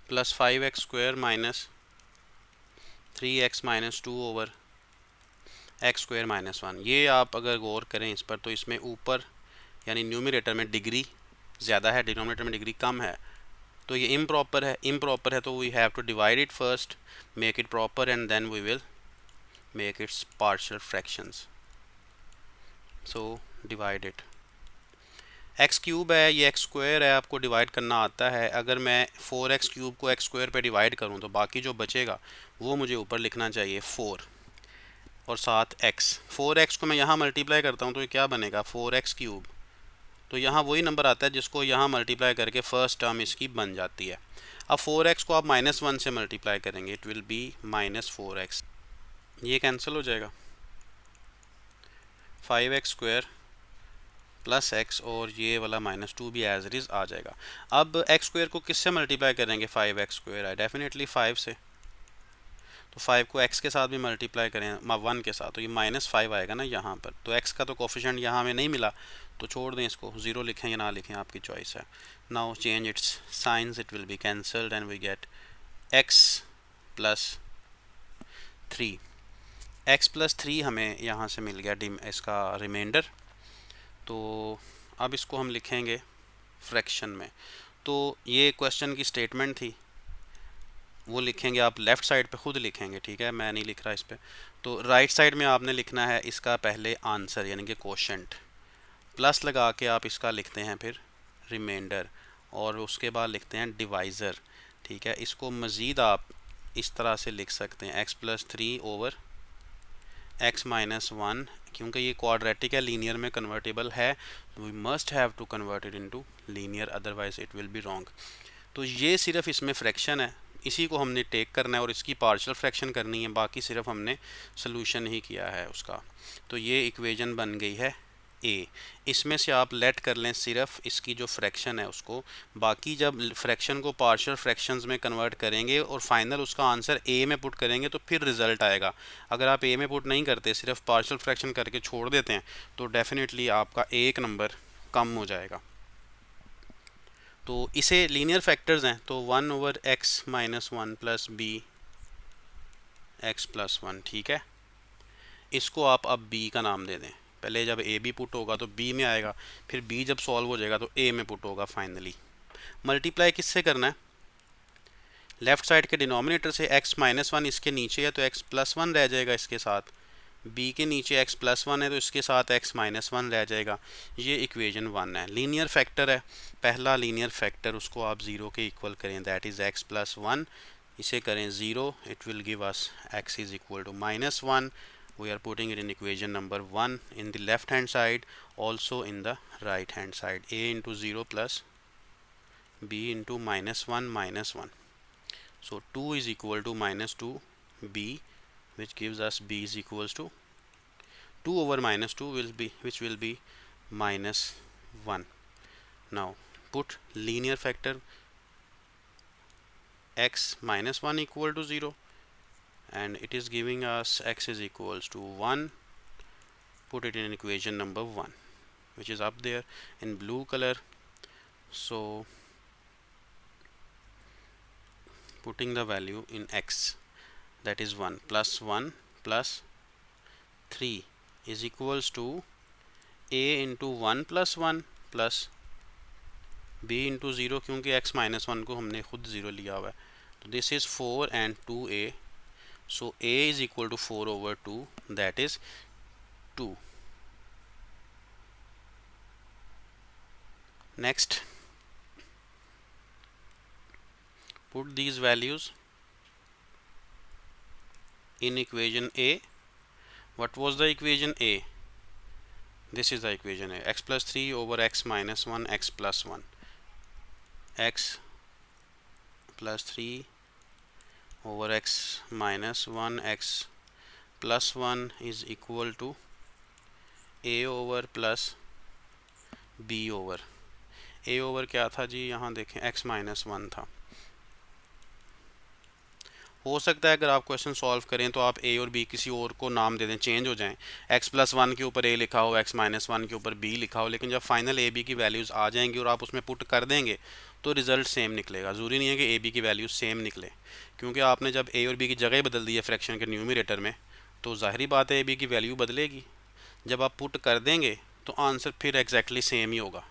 plus 5x square minus 3x minus 2 over X square minus 1। ये आप अगर गौर करें इस पर तो इसमें ऊपर यानी न्यूमरेटर में डिग्री ज़्यादा है, डिनोमिनेटर में डिग्री कम है, तो ये इम्प्रॉपर है। इम्प्रॉपर है तो we have to divide it first, make it proper and then we will make its partial fractions. So divide it, x cube है, ये एक्स स्क्वायर है, आपको डिवाइड करना आता है। अगर मैं 4x क्यूब को एक्स स्क्वायर पे डिवाइड करूँ तो बाकी जो बचेगा वो मुझे ऊपर लिखना चाहिए 4 और साथ x। 4x को मैं यहाँ मल्टीप्लाई करता हूँ तो ये क्या बनेगा, 4x क्यूब, तो यहाँ वही नंबर आता है जिसको यहाँ मल्टीप्लाई करके फर्स्ट टर्म इसकी बन जाती है। अब 4x को आप -1 से मल्टीप्लाई करेंगे, इट विल बी -4x, ये कैंसिल हो जाएगा, 5x स्क्वायर प्लस x और ये वाला -2 भी एज इट इज़ आ जाएगा। अब x स्क्वायर को किससे मल्टीप्लाई करेंगे, 5x स्क्वायर है डेफिनेटली 5 से, तो 5 को x के साथ भी मल्टीप्लाई करें 1 के साथ तो ये -5 आएगा ना यहाँ पर। तो x का तो कोफिशिएंट यहाँ हमें नहीं मिला तो छोड़ दें इसको, 0 लिखें या ना लिखें आपकी चॉइस है। Now change its signs, it will be cancelled and we get x plus 3। x plus 3 हमें यहाँ से मिल गया इसका रिमाइंडर। तो अब इसको हम लिखेंगे फ्रैक्शन में। तो ये क्वेश्चन की स्टेटमेंट थी, वो लिखेंगे आप लेफ़्ट साइड पे खुद लिखेंगे, ठीक है, मैं नहीं लिख रहा इस पर। तो राइट साइड में आपने लिखना है इसका पहले आंसर यानी कि क्वोशंट, प्लस लगा के आप इसका लिखते हैं फिर रिमाइंडर और उसके बाद लिखते हैं डिवाइज़र, ठीक है। इसको मज़ीद आप इस तरह से लिख सकते हैं x plus 3 over x minus 1, क्योंकि ये क्वाड्रेटिक है, लीनियर में कन्वर्टेबल है, we must have to convert it into linear, otherwise it will be wrong. तो ये सिर्फ इसमें फ्रैक्शन है, इसी को हमने टेक करना है और इसकी पार्शियल फ्रैक्शन करनी है, बाकी सिर्फ हमने सोल्यूशन ही किया है उसका। तो ये इक्वेशन बन गई है ए। इसमें से आप लेट कर लें सिर्फ इसकी जो फ्रैक्शन है उसको, बाकी जब फ्रैक्शन को पार्शियल फ्रैक्शंस में कन्वर्ट करेंगे और फाइनल उसका आंसर ए में पुट करेंगे तो फिर रिज़ल्ट आएगा। अगर आप ए में पुट नहीं करते, सिर्फ पार्शियल फ्रैक्शन करके छोड़ देते हैं तो डेफिनेटली आपका एक नंबर कम हो जाएगा। तो इसे लीनियर फैक्टर्स हैं, तो 1 over x minus 1 plus B x plus 1, ठीक है। इसको आप अब b का नाम दे दें, पहले जब a b पुट होगा तो b में आएगा, फिर b जब सॉल्व हो जाएगा तो a में पुट होगा फाइनली। मल्टीप्लाई किससे करना है, लेफ़्ट साइड के डिनोमिनेटर से, x माइनस 1 इसके नीचे है तो x प्लस 1 रह जाएगा इसके साथ, b के नीचे x प्लस 1 है तो इसके साथ x माइनस 1 रह जाएगा। ये इक्वेशन 1 है, लीनियर फैक्टर है, पहला लीनियर फैक्टर उसको आप 0 के इक्वल करें, दैट इज़ x प्लस 1, इसे करें 0, it will give us x is equal to -1। We are putting it in equation number 1 in the left hand side, also in the right hand side, a into 0 plus b into -1 -1। So 2 is equal to -2b, which gives us b is equals to 2 over -2 which will be -1. Now put linear factor x minus 1 equal to 0 and it is giving us x is equals to 1. Put it in equation number 1 which is up there in blue color. So putting the value in x, that is 1 plus 3 is equals to a into 1 plus 1 plus b into 0, क्योंकि x minus 1 को हमने खुद 0 लिया हुआ है, तो this is 4 and 2a, so a is equal to 4 over 2, that is 2. Next, put these values in equation a. What was the equation a? This is the equation a, x plus 3 over x minus 1, x plus 1. X plus 3 over x minus 1, x plus 1 is equal to a over plus b over. a over क्या था जी, यहाँ देखें x minus 1 था. हो सकता है अगर आप क्वेश्चन सॉल्व करें तो आप a और b किसी और को नाम दे दें, चेंज हो जाएं, x प्लस 1 के ऊपर a लिखा हो, x माइनस 1 के ऊपर b लिखा हो, लेकिन जब फाइनल a b की वैल्यूज़ आ जाएंगी और आप उसमें पुट कर देंगे तो रिजल्ट सेम निकलेगा. ज़रूरी नहीं है कि a b की वैल्यूज़ सेम निकले, क्योंकि आपने जब a और b की जगह बदल दी है फ्रैक्शन के न्यूमरेटर में, तो ज़ाहिरी बात है a b की वैल्यू बदलेगी. जब आप पुट कर देंगे तो आंसर फिर एग्जैक्टली सेम ही होगा.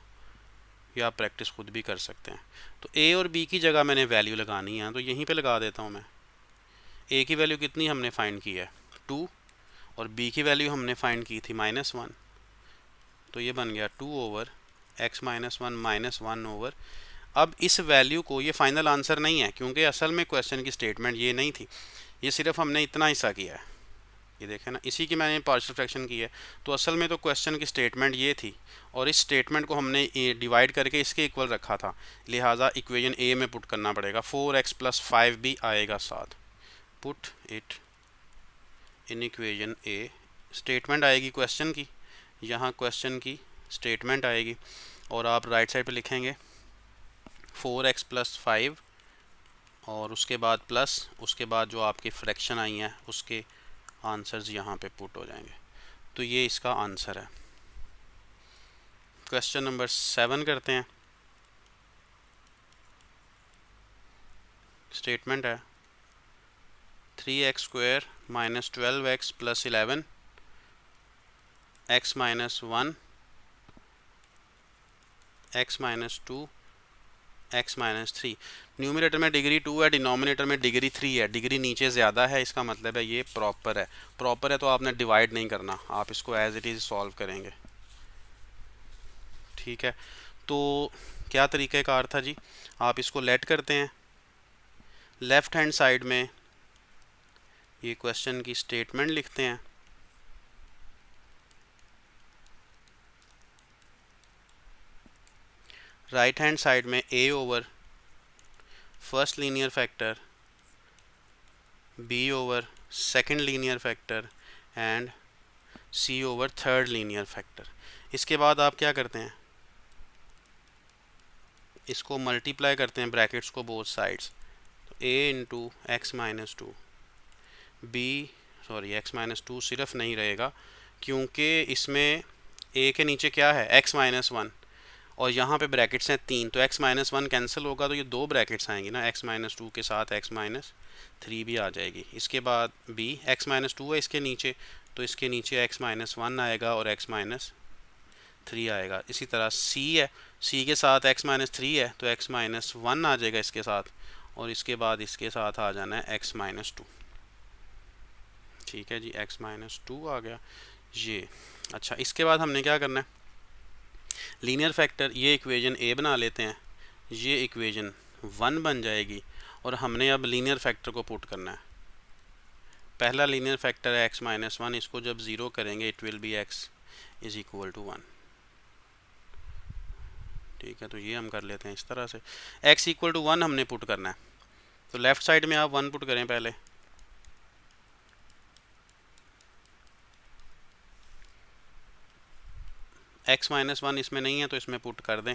ये आप प्रैक्टिस खुद भी कर सकते हैं. तो a और b की जगह मैंने वैल्यू लगानी है, तो यहीं पे लगा देता हूँ मैं. a की वैल्यू कितनी हमने फाइंड की है, 2, और b की वैल्यू हमने फाइंड की थी -1, तो ये बन गया 2 ओवर x माइनस 1 -1 ओवर. अब इस वैल्यू को, ये फाइनल आंसर नहीं है क्योंकि असल में क्वेश्चन की स्टेटमेंट ये नहीं थी, ये सिर्फ हमने इतना हिस्सा किया है, ये देखें ना, इसी की मैंने पार्शियल फ्रैक्शन की है. तो असल में तो क्वेश्चन की स्टेटमेंट ये थी और इस स्टेटमेंट को हमने डिवाइड करके इसके इक्वल रखा था, लिहाजा इक्वेशन ए में पुट करना पड़ेगा. 4x प्लस 5 भी आएगा साथ. Put it in equation A. Statement आएगी क्वेश्चन की, यहाँ क्वेश्चन की स्टेटमेंट आएगी और आप राइट साइड पे लिखेंगे 4x प्लस 5 और उसके बाद प्लस, उसके बाद जो आपकी फ्रैक्शन आई हैं उसके आंसर्स यहाँ पे पुट हो जाएंगे. तो ये इसका आंसर है. क्वेश्चन नंबर 7 करते हैं. स्टेटमेंट है 3x square minus 12x plus 11 x minus 1 x minus 2 x minus 3. Numerator में डिग्री 2 है, डिनोमिनेटर में डिग्री 3 है. डिग्री नीचे ज़्यादा है, इसका मतलब है ये प्रॉपर है. प्रॉपर है तो आपने डिवाइड नहीं करना, आप इसको एज इट इज़ सॉल्व करेंगे. ठीक है, तो क्या तरीक़ेकार था जी, आप इसको लेट करते हैं. लेफ़्ट हैंड साइड में ये क्वेश्चन की स्टेटमेंट लिखते हैं. राइट हैंड साइड में a over first linear factor, b over second linear factor and c over third linear factor. इसके बाद आप क्या करते हैं, इसको मल्टीप्लाई करते हैं ब्रैकेट्स को बोथ साइड्स. तो a into x minus 2, x minus 2 सिर्फ नहीं रहेगा क्योंकि इसमें a के नीचे क्या है, x माइनस 1, और यहाँ पे ब्रैकेट्स हैं 3, तो x माइनस 1 कैंसिल होगा तो ये 2 ब्रैकेट्स आएंगी ना, x माइनस 2 के साथ x माइनस 3 भी आ जाएगी. इसके बाद b, x माइनस 2 है इसके नीचे, तो इसके नीचे x माइनस 1 आएगा और x माइनस 3 आएगा. इसी तरह c है, c के साथ x माइनस 3 है तो x माइनस 1 आ जाएगा इसके साथ, और इसके बाद इसके साथ आ जाना है x माइनस 2. ठीक है जी, x माइनस 2 आ गया ये. अच्छा, इसके बाद हमने क्या करना है, लीनियर फैक्टर, ये इक्वेशन a बना लेते हैं, ये इक्वेशन 1 बन जाएगी और हमने अब लीनियर फैक्टर को पुट करना है. पहला लीनियर फैक्टर है x माइनस 1, इसको जब ज़ीरो करेंगे it will be x is equal to 1. ठीक है, तो ये हम कर लेते हैं इस तरह से. x इक्वल टू 1 हमने पुट करना है, तो लेफ़्ट साइड में आप 1 पुट करें पहले. x माइनस 1 इसमें नहीं है तो इसमें पुट कर दें.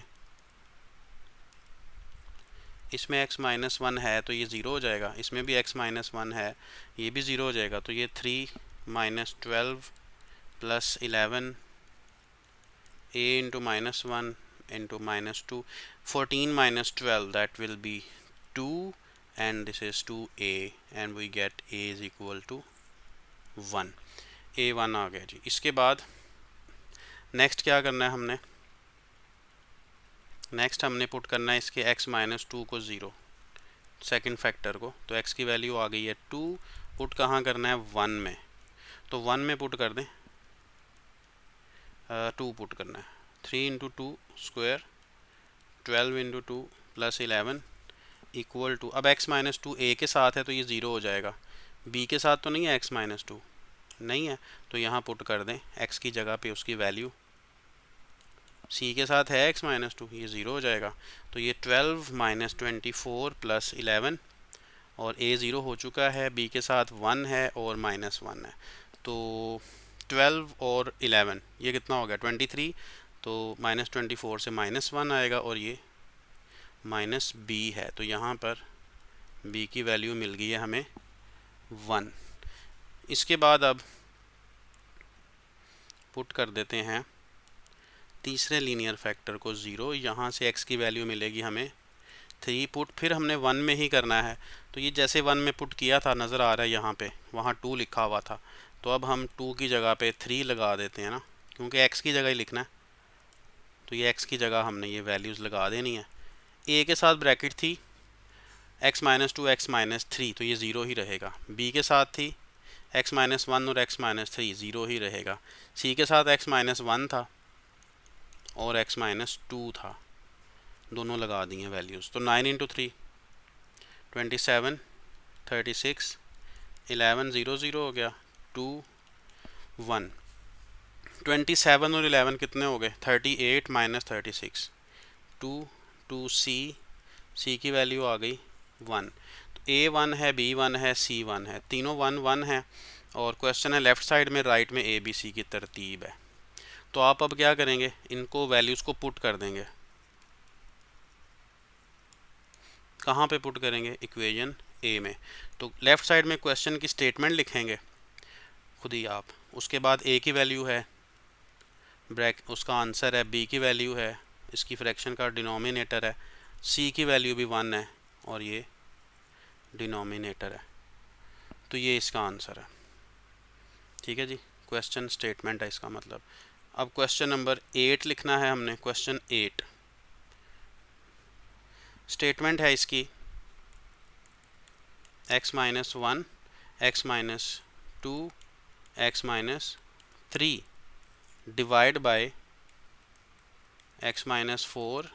इसमें x माइनस 1 है तो ये ज़ीरो हो जाएगा, इसमें भी x माइनस 1 है, ये भी ज़ीरो हो जाएगा. तो ये 3 minus 12 plus 11 a into minus 1 into minus 2, 14 minus 12, that will be 2, and this is 2a, and we get a is equal to 1. a1 आ गया जी. इसके बाद नेक्स्ट क्या करना है हमने, नेक्स्ट हमने पुट करना है इसके x माइनस 2 को 0. सेकंड फैक्टर को, तो x की वैल्यू आ गई है 2, पुट कहाँ करना है 1 में, तो 1 में पुट कर दें, 2 पुट करना है, 3 into two square 12 into two plus 11 equal to, अब x माइनस टू ए के साथ है तो ये ज़ीरो हो जाएगा, b के साथ तो नहीं है x माइनस टू, नहीं है, तो यहाँ पुट कर दें x की जगह पे उसकी वैल्यू, c के साथ है x माइनस टू, ये ज़ीरो हो जाएगा, तो ये 12 माइनस 24 प्लस 11, और a ज़ीरो हो चुका है, b के साथ 1 है और माइनस 1 है, तो 12 और 11 ये कितना हो गया 23, तो माइनस 24 से माइनस 1 आएगा और ये माइनस b है, तो यहाँ पर b की वैल्यू मिल गई है हमें 1। इसके बाद अब पुट कर देते हैं तीसरे लीनियर फैक्टर को 0, यहाँ से x की वैल्यू मिलेगी हमें 3, पुट फिर हमने 1 में ही करना है, तो ये जैसे 1 में पुट किया था नज़र आ रहा है यहाँ पे, वहाँ 2 लिखा हुआ था, तो अब हम 2 की जगह पे 3 लगा देते हैं ना, क्योंकि x की जगह ही लिखना है, तो ये x की जगह हमने ये वैल्यूज़ लगा देनी है। a के साथ ब्रैकेट थी x minus two x minus three, तो ये ज़ीरो ही रहेगा, b के साथ थी x माइनस वन और x माइनस थ्री, ज़ीरो ही रहेगा, c के साथ x माइनस वन था और x माइनस टू था, दोनों लगा दी हैं वैल्यूज़, तो 9 इंटू 3 27, 36, 11 0 0 हो गया, 2 1, 27 और 11 कितने हो गए 38 माइनस 36, 2 2 c की वैल्यू आ गई 1, तो a 1 है, b 1 है, c 1 है, तीनों 1 1 है, और क्वेश्चन है लेफ़्ट साइड में राइट में a b c की तरतीब है, तो आप अब क्या करेंगे, इनको वैल्यूज़ को पुट कर देंगे, कहाँ पे पुट करेंगे इक्वेशन ए में, तो लेफ़्ट साइड में क्वेश्चन की स्टेटमेंट लिखेंगे खुद ही आप, उसके बाद ए की वैल्यू है, ब्रैक उसका आंसर है, बी की वैल्यू है, इसकी फ्रैक्शन का डिनोमिनेटर है, सी की वैल्यू भी 1 है और ये डिनोमिनेटर है, तो ये इसका आंसर है। ठीक है जी, क्वेश्चन स्टेटमेंट है इसका मतलब। अब क्वेश्चन नंबर 8 लिखना है हमने, क्वेश्चन 8 स्टेटमेंट है इसकी x minus one, x minus two, x minus three divide by x minus four,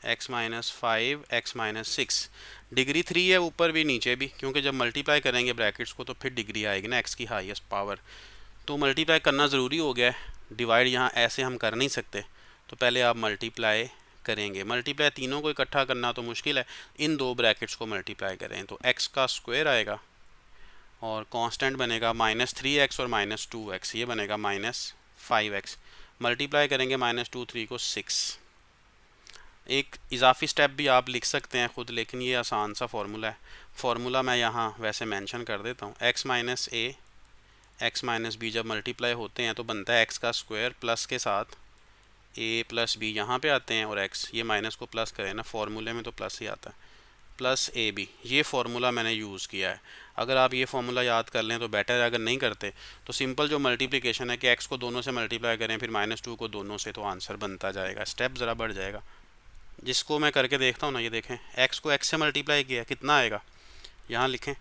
X minus five, x minus six, degree 3 है ऊपर भी नीचे भी, क्योंकि जब मल्टीप्लाई करेंगे ब्रैकेट्स को तो फिर डिग्री आएगी ना x की हाईएस्ट पावर, तो मल्टीप्लाई करना ज़रूरी हो गया है, डिवाइड यहाँ ऐसे हम कर नहीं सकते, तो पहले आप मल्टीप्लाई करेंगे, मल्टीप्लाई तीनों को इकट्ठा करना तो मुश्किल है, इन दो ब्रैकेट्स को मल्टीप्लाई करें तो x का स्क्वायर आएगा और कांस्टेंट बनेगा -3x और -2x, ये बनेगा -5x, मल्टीप्लाई करेंगे -2 3 को 6। एक इजाफी स्टेप भी आप लिख सकते हैं खुद, लेकिन ये आसान सा फार्मूला है, फार्मूला मैं यहाँ वैसे मेंशन कर देता हूँ, x माइनस ए एक्स माइनस बी जब मल्टीप्लाई होते हैं तो बनता है x का स्क्वायर प्लस के साथ a प्लस बी, यहाँ पे आते हैं और x, ये माइनस को प्लस करें ना, फार्मूले में तो प्लस ही आता है, प्लस ए बी, ये फार्मूला मैंने यूज़ किया है। अगर आप ये फार्मूला याद कर लें तो बेटर है, अगर नहीं करते तो सिंपल जो मल्टीप्लिकेशन है कि x को दोनों से मल्टीप्लाई करें फिर -2 को दोनों से, तो आंसर बनता जाएगा, स्टेप ज़रा बढ़ जाएगा, जिसको मैं करके देखता हूँ ना, ये देखें x को x से मल्टीप्लाई किया कितना आएगा, यहाँ लिखें,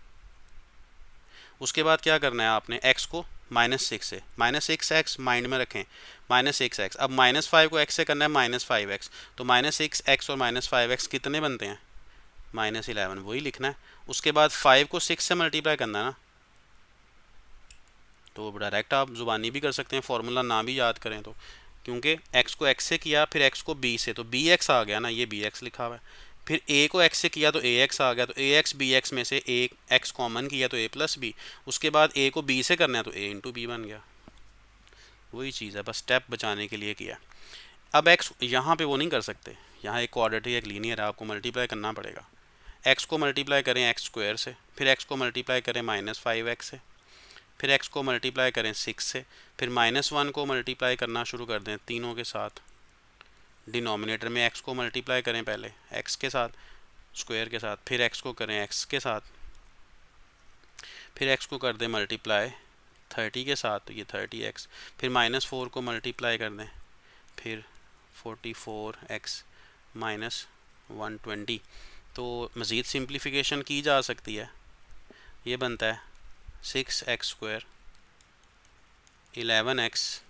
उसके बाद क्या करना है आपने, x को -6 से, -6x माइंड में रखें, -6x, अब -5 को x से करना है -5x, तो -6x और -5x कितने बनते हैं -11, वही लिखना है, उसके बाद 5 को 6 से मल्टीप्लाई करना है ना, तो डायरेक्ट आप ज़ुबानी भी कर सकते हैं, फार्मूला ना भी याद करें तो, क्योंकि x को x से किया फिर x को b से, तो bx आ गया ना, ये bx लिखा हुआ है, फिर a को x से किया तो ax आ गया, तो ax bx में से x कॉमन किया तो a प्लस बी, उसके बाद a को b से करना है तो a इंटू बी बन गया, वही चीज़ है, बस स्टेप बचाने के लिए किया। अब x यहाँ पे वो नहीं कर सकते, यहाँ एक क्वाड्रेटिक एक लीनियर है, आपको मल्टीप्लाई करना पड़ेगा, x को मल्टीप्लाई करें x स्क्वायर से, फिर x को मल्टीप्लाई करें -5x से, फिर x को मल्टीप्लाई करें 6 से, फिर -1 को मल्टीप्लाई करना शुरू कर दें तीनों के साथ, डिनोमिनेटर में x को मल्टीप्लाई करें पहले x के साथ स्क्वायर के साथ, फिर x को करें x के साथ, फिर x को कर दें मल्टीप्लाई 30 के साथ, तो ये 30x, फिर -4 को मल्टीप्लाई कर दें, फिर 44x -120, तो मज़ीद सिंप्लीफिकेशन की जा सकती है। ये बनता है 6x² 11x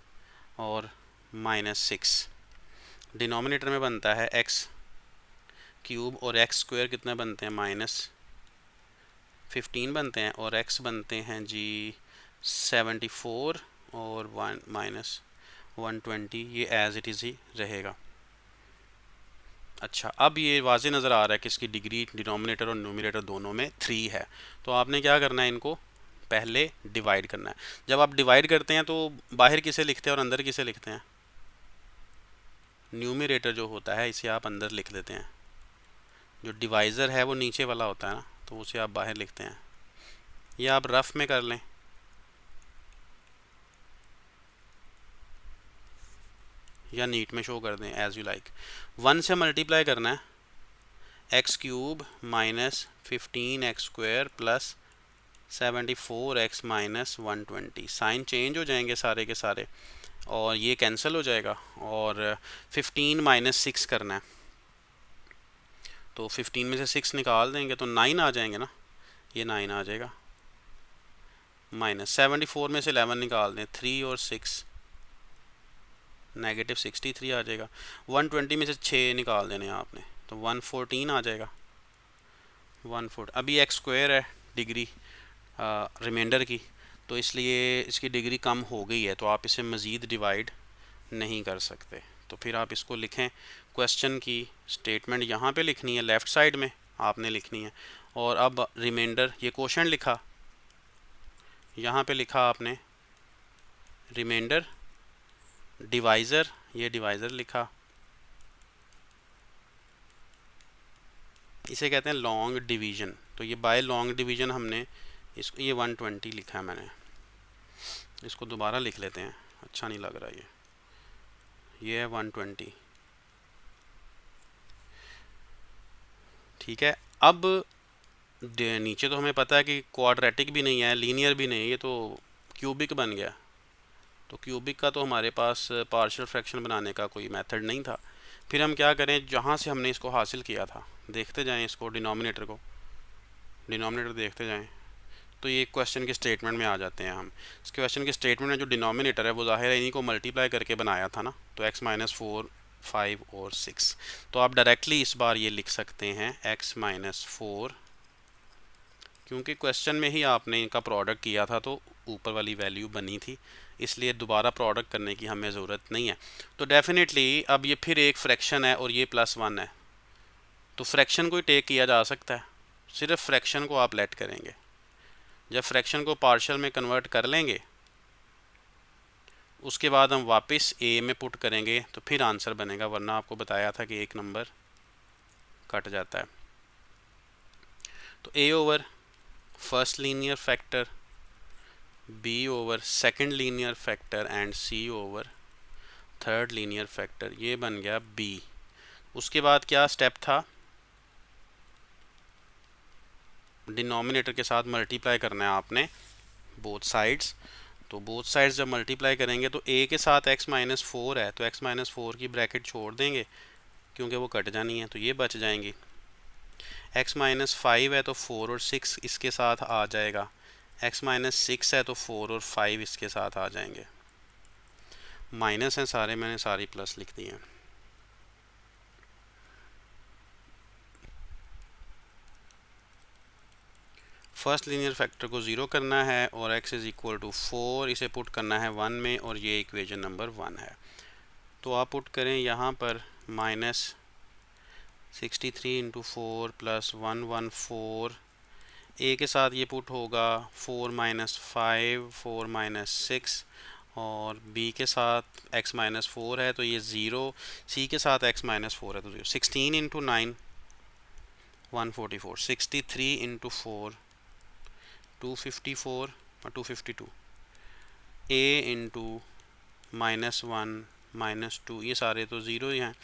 और -6। डिनोमिनेटर में बनता है x³ और x² कितने बनते हैं -15 बनते हैं, और x बनते हैं जी 74 और 120। ये एज इट इज़ ही रहेगा। अच्छा, अब ये वाज़े नज़र आ रहा है कि इसकी डिग्री डिनोमिनेटर और न्यूमरेटर दोनों में 3 है। तो आपने क्या करना है, इनको पहले डिवाइड करना है। जब आप डिवाइड करते हैं तो बाहर किसे लिखते हैं और अंदर किसे लिखते हैं? न्यूमरेटर जो होता है इसे आप अंदर लिख देते हैं, जो डिवाइज़र है वो नीचे वाला होता है ना, तो उसे आप बाहर लिखते हैं। या आप रफ में कर लें, या नीट में शो कर दें, एज यू लाइक। 1 से मल्टीप्लाई करना है, x³ -15x² plus 74x -120। Sign change हो जाएंगे सारे के सारे और ये कैंसिल हो जाएगा, और 15 - 6 करना है। तो 15 में से 6 निकाल देंगे तो 9 आ जाएंगे ना, ये 9 आ जाएगा। -74 में से 11 निकाल दें, 3 और 6 -63 आ जाएगा। 120 में से 6 निकाल देने आपने, तो 114 आ जाएगा। 114 अभी x² है डिग्री रिमाइंडर की, तो इसलिए इसकी डिग्री कम हो गई है, तो आप इसे मज़ीद डिवाइड नहीं कर सकते। तो फिर आप इसको लिखें, क्वेश्चन की स्टेटमेंट यहाँ पे लिखनी है, लेफ़्ट साइड में आपने लिखनी है। और अब रिमाइंडर, ये क्वोशंट लिखा, यहाँ पे लिखा आपने रिमाइंडर, डिवाइज़र, ये डिवाइज़र लिखा, इसे कहते हैं लॉन्ग डिवीज़न। तो ये बाय लॉन्ग डिवीज़न हमने इसको, ये 120 लिखा है मैंने, इसको दोबारा लिख लेते हैं, अच्छा नहीं लग रहा ये है 120। ठीक है, अब नीचे तो हमें पता है कि क्वाड्रेटिक भी नहीं है, लीनियर भी नहीं है, ये तो क्यूबिक बन गया। तो क्यूबिक का तो हमारे पास पार्शियल फ्रैक्शन बनाने का कोई मेथड नहीं था। फिर हम क्या करें, जहाँ से हमने इसको हासिल किया था देखते जाएं, इसको डिनोमिनेटर देखते जाएं। तो ये क्वेश्चन के स्टेटमेंट में आ जाते हैं हम। इस क्वेश्चन के स्टेटमेंट में जो डिनोमिनेटर है वो ज़ाहिर है इन्हीं को मल्टीप्लाई करके बनाया था ना, तो x - 4 5 और 6। तो आप डायरेक्टली इस बार ये लिख सकते हैं x - 4, क्योंकि क्वेश्चन में ही आपने इनका प्रोडक्ट किया था तो ऊपर वाली वैल्यू बनी थी, इसलिए दोबारा प्रोडक्ट करने की हमें ज़रूरत नहीं है। तो डेफिनेटली अब ये फिर एक फ्रैक्शन है और ये +1 है, तो फ्रैक्शन को ही टेक किया जा सकता है, सिर्फ फ्रैक्शन को आप लेट करेंगे। जब फ्रैक्शन को पार्शियल में कन्वर्ट कर लेंगे उसके बाद हम वापस ए में पुट करेंगे तो फिर आंसर बनेगा, वरना आपको बताया था कि एक नंबर कट जाता है। तो a over first linear factor, b over second linear factor and c over third linear factor, ये बन गया b। उसके बाद क्या स्टेप था, डिनोमिनेटर के साथ मल्टीप्लाई करना है आपने बोथ साइड्स। तो बोथ साइड्स जब मल्टीप्लाई करेंगे तो a के साथ x - 4 है, तो x - 4 की ब्रैकेट छोड़ देंगे क्योंकि वो कट जानी है, तो ये बच जाएंगी। x - 5 है तो 4 और 6 इसके साथ आ जाएगा, x - 6 है तो 4 और 5 इसके साथ आ जाएंगे। माइनस हैं सारे, मैंने सारी प्लस लिख दी हैं। फर्स्ट लीनियर फैक्टर को 0 करना है और x = 4 इसे पुट करना है 1 में, और ये इक्वेशन नंबर 1 है। तो आप पुट करें यहाँ पर -63 × 4 + 114, a के साथ ये पुट होगा 4 - 5 4 - 6, और b के साथ x - 4 है तो ये 0, c के साथ x - 4 है तो 0। 16 × 9 144, 63 × 4 254 और 252, a इंटू -1 -2, ये सारे तो ज़ीरो ही हैं,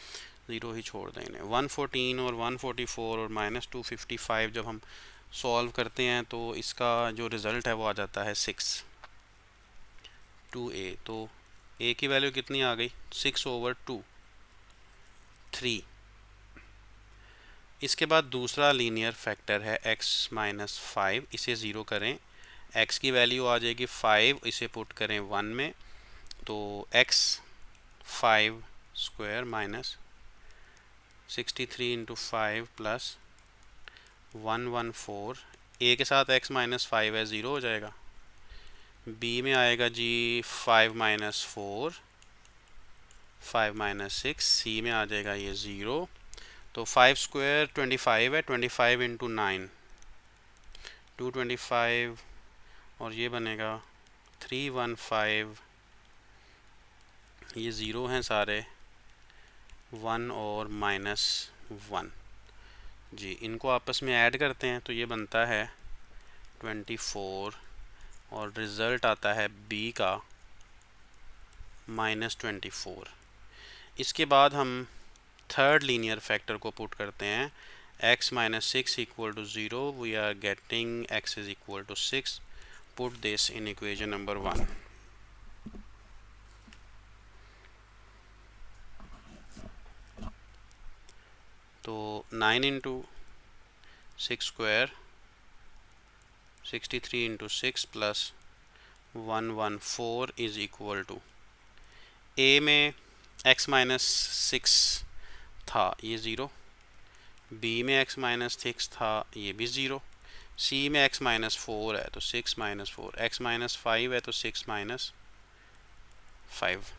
ज़ीरो ही छोड़ दें इन्हें। 114 और 144 और -255 जब हम सॉल्व करते हैं तो इसका जो रिज़ल्ट है वो आ जाता है 6 2a। तो a की वैल्यू कितनी आ गई, 6/2 3। इसके बाद दूसरा लीनियर फैक्टर है x-5, इसे ज़ीरो करें, x की वैल्यू आ जाएगी 5, इसे पुट करें 1 में, तो x5 square minus 63 into 5 plus 114, a के साथ x-5 है, ज़ीरो हो जाएगा। b में आएगा जी 5 माइनस 4, 5 माइनस 6, c में आ जाएगा ये ज़ीरो। तो 5 स्क्वायर 25 है, 25 इंटू 9 225, और ये बनेगा 315, ये ज़ीरो हैं सारे, 1 और माइनस 1 जी। इनको आपस में ऐड करते हैं तो ये बनता है 24, और रिज़ल्ट आता है b का -24। इसके बाद हम थर्ड लीनियर फैक्टर को पुट करते हैं, x-6 equal to 0, we are getting x is equal to 6, put this in equation number 1। तो 9 into 6 square 63 into 6 plus 114 is equal to, a में x-6 था, ये ज़ीरो, b में x-6 था, ये भी ज़ीरो, c में x-4 है तो 6 माइनस 4, x-5 है तो 6 माइनस 5,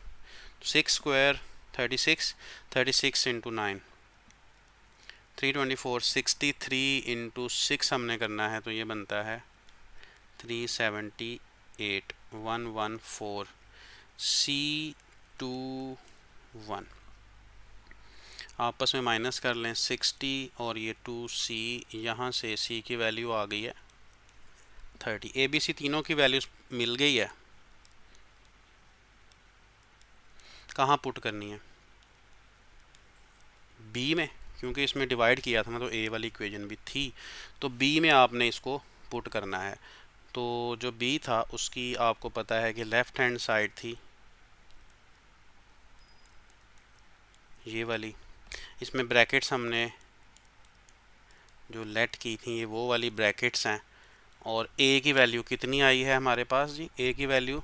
6 स्क्वायर 36, 36 इंटू 9 324, 63 इंटू 6 हमने करना है तो ये बनता है 378, 114, C21, आपस में माइनस कर लें 60 और ये 2C, यहाँ से C की वैल्यू आ गई है 30, ABC तीनों की वैल्यू मिल गई है। कहाँ पुट करनी है? B में, क्योंकि इसमें डिवाइड किया था ना तो A वाली इक्वेशन भी थी, तो B में आपने इसको पुट करना है। तो जो B था उसकी आपको पता है कि लेफ़्ट हैंड साइड थी ये वाली, इसमें ब्रैकेट्स हमने जो लेट की थी ये वो वाली ब्रैकेट्स हैं, और A की वैल्यू कितनी आई है हमारे पास जी? A की वैल्यू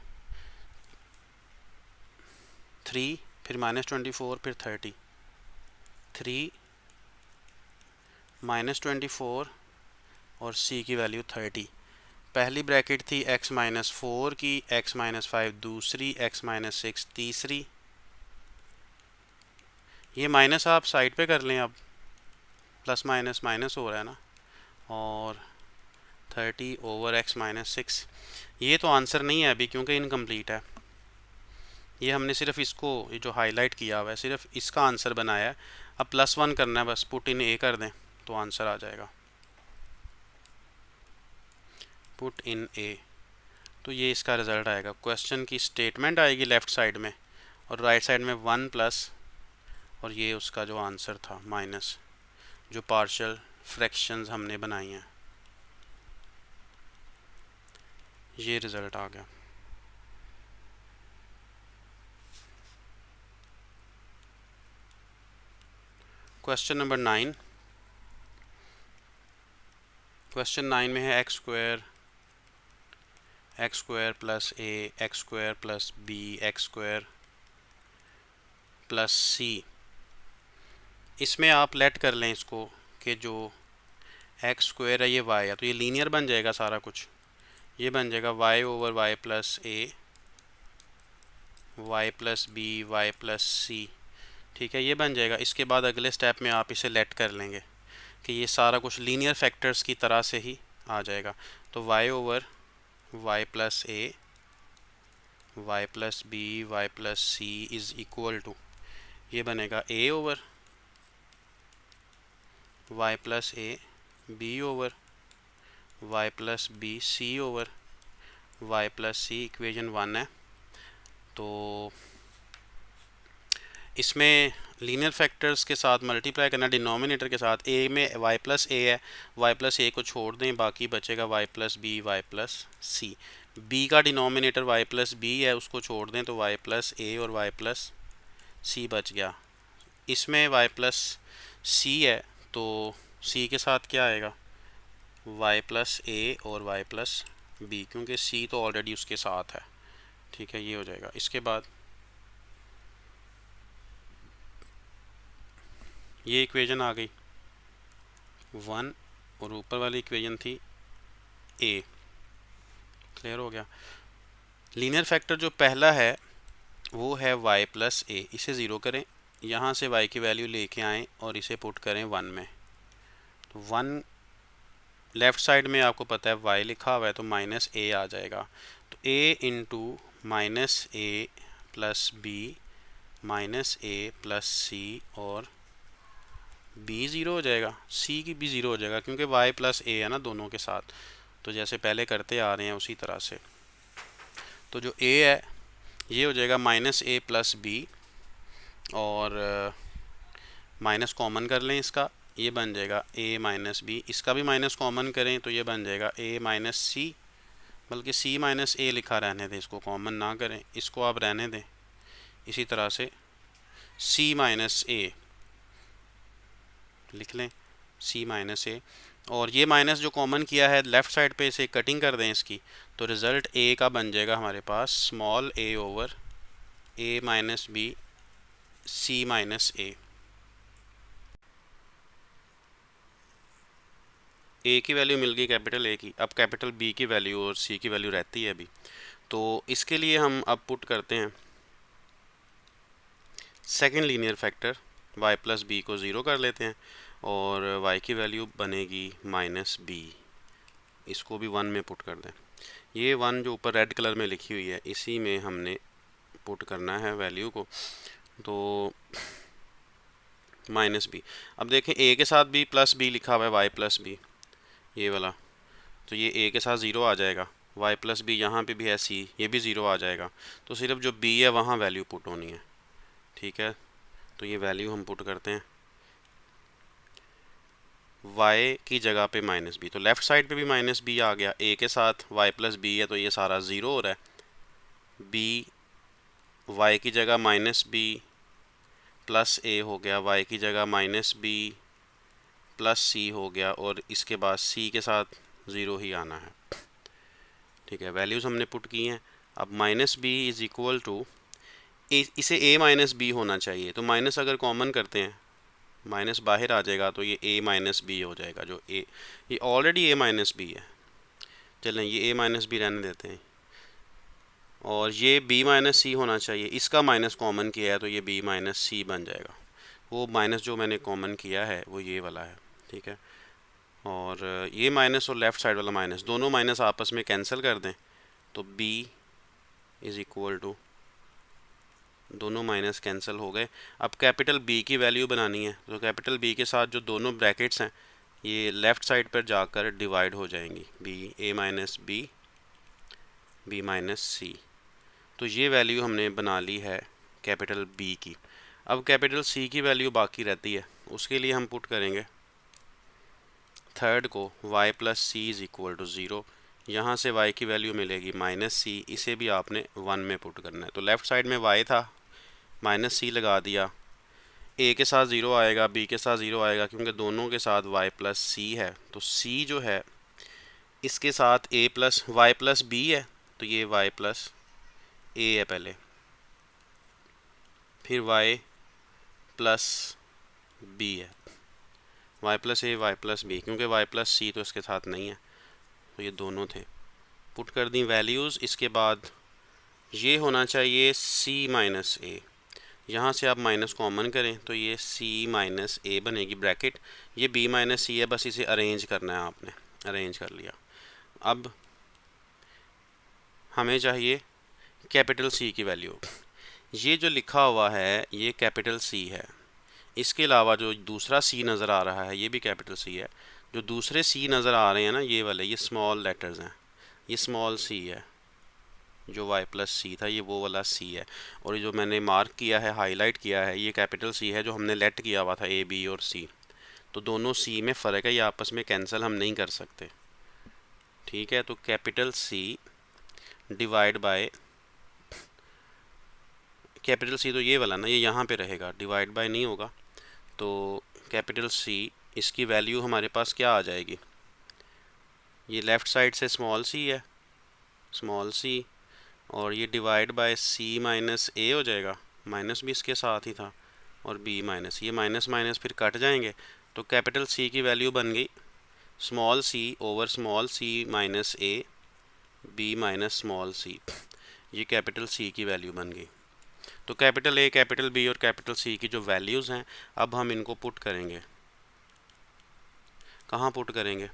3, फिर -24, फिर 30, 3 -24 और C की वैल्यू 30। पहली ब्रैकेट थी x-4 की, x-5 दूसरी, x-6 तीसरी, ये माइनस आप साइड पे कर लें, अब प्लस माइनस माइनस हो रहा है ना, और 30 ओवर x-6, ये तो आंसर नहीं है अभी क्योंकि इनकम्प्लीट है, ये हमने सिर्फ इसको, ये जो हाईलाइट किया हुआ है सिर्फ इसका आंसर बनाया है। अब +1 करना है, बस पुट इन A कर दें तो आंसर आ जाएगा, पुट इन A, तो ये इसका रिज़ल्ट आएगा। क्वेश्चन की स्टेटमेंट आएगी लेफ़्ट साइड में, और राइट साइड में 1 प्लस, और ये उसका जो आंसर था माइनस, जो पार्शियल फ्रैक्शंस हमने बनाई हैं, ये रिज़ल्ट आ गया। क्वेश्चन नंबर 9, क्वेश्चन 9 में है x square plus a, x square plus b, x square plus c। इसमें आप लेट कर लें इसको कि जो x स्क्वायर है ये y है, तो ये लीनियर बन जाएगा सारा कुछ, ये बन जाएगा y over y plus a, y plus b, y plus c, ठीक है, ये बन जाएगा। इसके बाद अगले स्टेप में आप इसे लेट कर लेंगे कि ये सारा कुछ लीनियर फैक्टर्स की तरह से ही आ जाएगा, तो y over y plus a, y plus b, y plus c is equal to, ये बनेगा a over y plus a, b over y plus b, c over y plus c, equation 1 है। तो इसमें लीनियर फैक्टर्स के साथ multiply करना denominator के साथ, a में y प्लस a है, y प्लस a को छोड़ दें, बाकी बचेगा y plus b, y plus c, b का डिनोमिनेटर y प्लस b है, उसको छोड़ दें तो y प्लस a और y प्लस c बच गया। इसमें y प्लस c है तो सी के साथ क्या आएगा, वाई प्लस ए और वाई प्लस बी, क्योंकि सी तो ऑलरेडी उसके साथ है। ठीक है, ये हो जाएगा। इसके बाद ये इक्वेशन आ गई 1 और ऊपर वाली इक्वेशन थी ए। क्लियर हो गया। लीनियर फैक्टर जो पहला है वो है y प्लस ए, इसे ज़ीरो करें, यहाँ से y की वैल्यू लेके आएँ और इसे पुट करें 1 में। तो 1 लेफ़्ट साइड में आपको पता है y लिखा हुआ है तो माइनस ए आ जाएगा। तो a into minus A plus B minus A plus C और b ज़ीरो हो जाएगा, c की भी ज़ीरो हो जाएगा क्योंकि y प्लस ए है ना दोनों के साथ, तो जैसे पहले करते आ रहे हैं उसी तरह से। तो जो a है ये हो जाएगा माइनस ए प्लस बी और माइनस कॉमन कर लें इसका, ये बन जाएगा a माइनस बी। इसका भी माइनस कॉमन करें तो ये बन जाएगा a माइनस सी, बल्कि c माइनस ए लिखा रहने दें, इसको कॉमन ना करें, इसको आप रहने दें। इसी तरह से c माइनस ए लिख लें, c माइनस ए, और ये माइनस जो कॉमन किया है लेफ़्ट साइड पे इसे कटिंग कर दें इसकी, तो रिज़ल्ट a का बन जाएगा हमारे पास small a over a minus B c minus A. A की वैल्यू मिल गई कैपिटल ए की, अब कैपिटल बी की वैल्यू और सी की वैल्यू रहती है अभी। तो इसके लिए हम अब पुट करते हैं second linear factor y plus B को ज़ीरो कर लेते हैं और y की वैल्यू बनेगी माइनस बी, इसको भी 1 में पुट कर दें। ये 1 जो ऊपर रेड कलर में लिखी हुई है इसी में हमने पुट करना है वैल्यू को, तो माइनस बी। अब देखें a के साथ भी प्लस बी लिखा हुआ है y प्लस बी, ये वाला, तो ये a के साथ ज़ीरो आ जाएगा, y प्लस बी यहाँ पे भी है c, ये भी ज़ीरो आ जाएगा, तो सिर्फ जो b है वहाँ वैल्यू पुट होनी है। ठीक है, तो ये वैल्यू हम पुट करते हैं y की जगह पे माइनस बी, तो लेफ़्ट साइड पे भी माइनस बी आ गया, a के साथ y प्लस बी है तो ये सारा ज़ीरो हो रहा है, b y की जगह माइनस बी प्लस a हो गया, y की जगह माइनस बी प्लस c हो गया, और इसके बाद c के साथ ज़ीरो ही आना है। ठीक है, वैल्यूज़ हमने पुट की हैं। अब minus B is equal to, इसे a माइनस बी होना चाहिए, तो माइनस अगर कॉमन करते हैं माइनस बाहर आ जाएगा तो ये a माइनस बी हो जाएगा, जो a ये ऑलरेडी a माइनस बी है, चलें ये a माइनस बी रहने देते हैं, और ये b माइनस सी होना चाहिए, इसका माइनस कॉमन किया है तो ये b माइनस सी बन जाएगा। वो माइनस जो मैंने कॉमन किया है वो ये वाला है। ठीक है, और ये माइनस और लेफ़्ट साइड वाला माइनस, दोनों माइनस आपस में कैंसिल कर दें तो b इज़ इक्वल टू, दोनों माइनस कैंसिल हो गए। अब कैपिटल B की वैल्यू बनानी है, तो कैपिटल B के साथ जो दोनों ब्रैकेट्स हैं ये लेफ़्ट साइड पर जाकर डिवाइड हो जाएंगी, a minus B b minus C. तो ये वैल्यू हमने बना ली है कैपिटल B की। अब कैपिटल C की वैल्यू बाकी रहती है, उसके लिए हम पुट करेंगे थर्ड को y plus C is equal to zero, यहाँ से y की वैल्यू मिलेगी माइनस सी, इसे भी आपने 1 में पुट करना है। तो लेफ़्ट साइड में y था, माइनस सी लगा दिया, a के साथ ज़ीरो आएगा, b के साथ ज़ीरो आएगा, क्योंकि दोनों के साथ y प्लस सी है, तो c जो है इसके साथ a plus y plus B है, तो ये y प्लस a है पहले, फिर y प्लस b है, y plus a y plus b, क्योंकि y प्लस सी तो इसके साथ नहीं है, तो ये दोनों थे। पुट कर दी वैल्यूज़, इसके बाद ये होना चाहिए c माइनस ए, यहाँ से आप माइनस कॉमन करें तो ये c माइनस ए बनेगी ब्रैकेट, ये b माइनस सी है, बस इसे अरेंज करना है, आपने अरेंज कर लिया। अब हमें चाहिए कैपिटल C की वैल्यू, ये जो लिखा हुआ है ये कैपिटल C है, इसके अलावा जो दूसरा C नज़र आ रहा है ये भी कैपिटल C है, जो दूसरे C नज़र आ रहे हैं ना ये वाले, ये स्मॉल लेटर्स हैं, ये स्मॉल c है, जो y प्लस सी था ये वो वाला c है, और ये जो मैंने मार्क किया है हाईलाइट किया है ये कैपिटल C है, जो हमने लेट किया हुआ था a b और c, तो दोनों c में फ़र्क है, ये आपस में कैंसिल हम नहीं कर सकते। ठीक है, तो capital C divide by capital C, तो ये वाला ना ये यहाँ पे रहेगा, डिवाइड बाय नहीं होगा, तो कैपिटल C इसकी वैल्यू हमारे पास क्या आ जाएगी, ये लेफ़्ट साइड से स्मॉल सी है, स्मॉल सी, और ये divide by C minus A हो जाएगा, माइनस भी इसके साथ ही था, और बी माइनस, ये माइनस माइनस फिर कट जाएंगे, तो कैपिटल सी की वैल्यू बन गई small C over small C minus A B minus small C, ये कैपिटल सी की वैल्यू बन गई। तो कैपिटल ए, कैपिटल बी और कैपिटल सी की जो वैल्यूज़ हैं, अब हम इनको पुट करेंगे। कहाँ पुट करेंगे,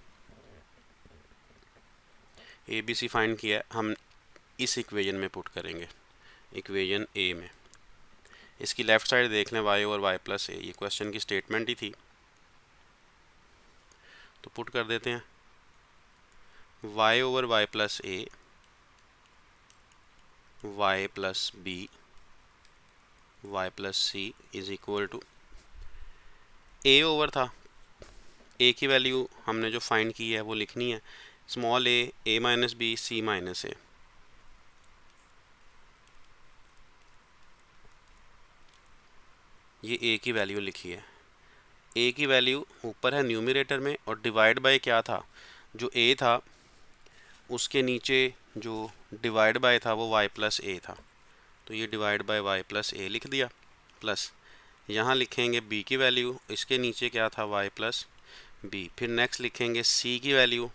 ए बी सी फाइंड किया, हम इस इक्वेशन में पुट करेंगे, इक्वेशन ए में। इसकी लेफ़्ट साइड देख लें, वाई और वाई प्लस ए, ये क्वेश्चन की स्टेटमेंट ही थी, तो पुट कर देते हैं Y over Y plus A, Y plus B, Y plus C is equal to, A over था, ए की वैल्यू हमने जो फाइंड की है वो लिखनी है, स्मॉल ए माइनस बी, सी माइनस ए, ये ए की वैल्यू लिखी है। ए की वैल्यू ऊपर है न्यूमरेटर में, और डिवाइड बाय क्या था, जो ए था उसके नीचे जो डिवाइड बाय था वो वाई प्लस ए था, तो ये डिवाइड बाय वाई प्लस ए लिख दिया, प्लस यहाँ लिखेंगे बी की वैल्यू, इसके नीचे क्या था, वाई प्लस बी, फिर नेक्स्ट लिखेंगे सी की वैल्यू,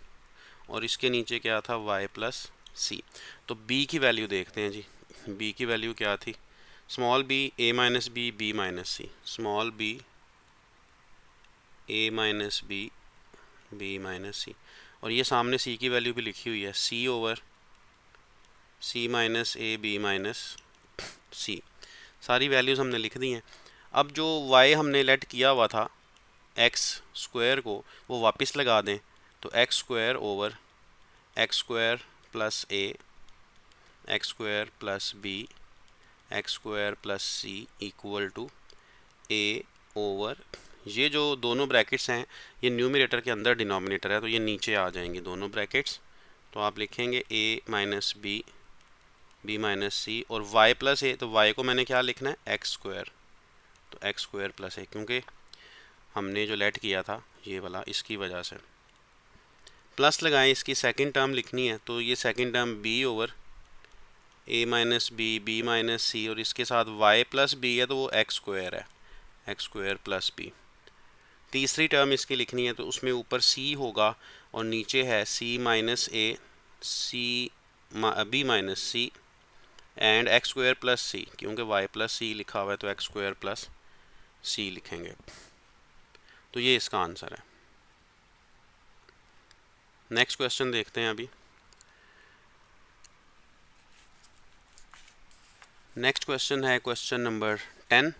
और इसके नीचे क्या था, वाई प्लस सी। तो बी की वैल्यू देखते हैं जी, बी की वैल्यू क्या थी, स्मॉल बी ए माइनस बी, बी माइनस सी, स्मॉल बी ए minus B, B minus C, और ये सामने सी की वैल्यू भी लिखी हुई है, C over C minus A B minus C, सारी वैल्यूज़ हमने लिख दी हैं। अब जो y हमने लेट किया हुआ था एक्स स्क्वायर को, वो वापस लगा दें, तो x square over X square plus A, X square plus B, X square plus C equal to A over, ये जो दोनों ब्रैकेट्स हैं ये न्यूमरेटर के अंदर डिनोमिनेटर है, तो ये नीचे आ जाएंगे दोनों ब्रैकेट्स, तो आप लिखेंगे ए minus B, B minus C, और y प्लस ए, तो y को मैंने क्या लिखना है, एक्स स्क्वायर, तो एक्स स्क्वायर प्लस ए, क्योंकि हमने जो लेट किया था ये वाला, इसकी वजह से प्लस लगाएं, इसकी सेकंड टर्म लिखनी है, तो ये second term b over a minus B, B minus C, और इसके साथ y प्लस बी है, तो वो एक्स स्क्वायर है, एक्स स्क्वायर प्लस बी। तीसरी टर्म इसकी लिखनी है, तो उसमें ऊपर c होगा और नीचे है c minus A, C B minus C and X square plus C, क्योंकि y प्लस सी लिखा हुआ है तो एक्स स्क्वायर प्लस सी लिखेंगे, तो ये इसका आंसर है। नेक्स्ट क्वेश्चन देखते हैं अभी। नेक्स्ट क्वेश्चन है क्वेश्चन नंबर 10।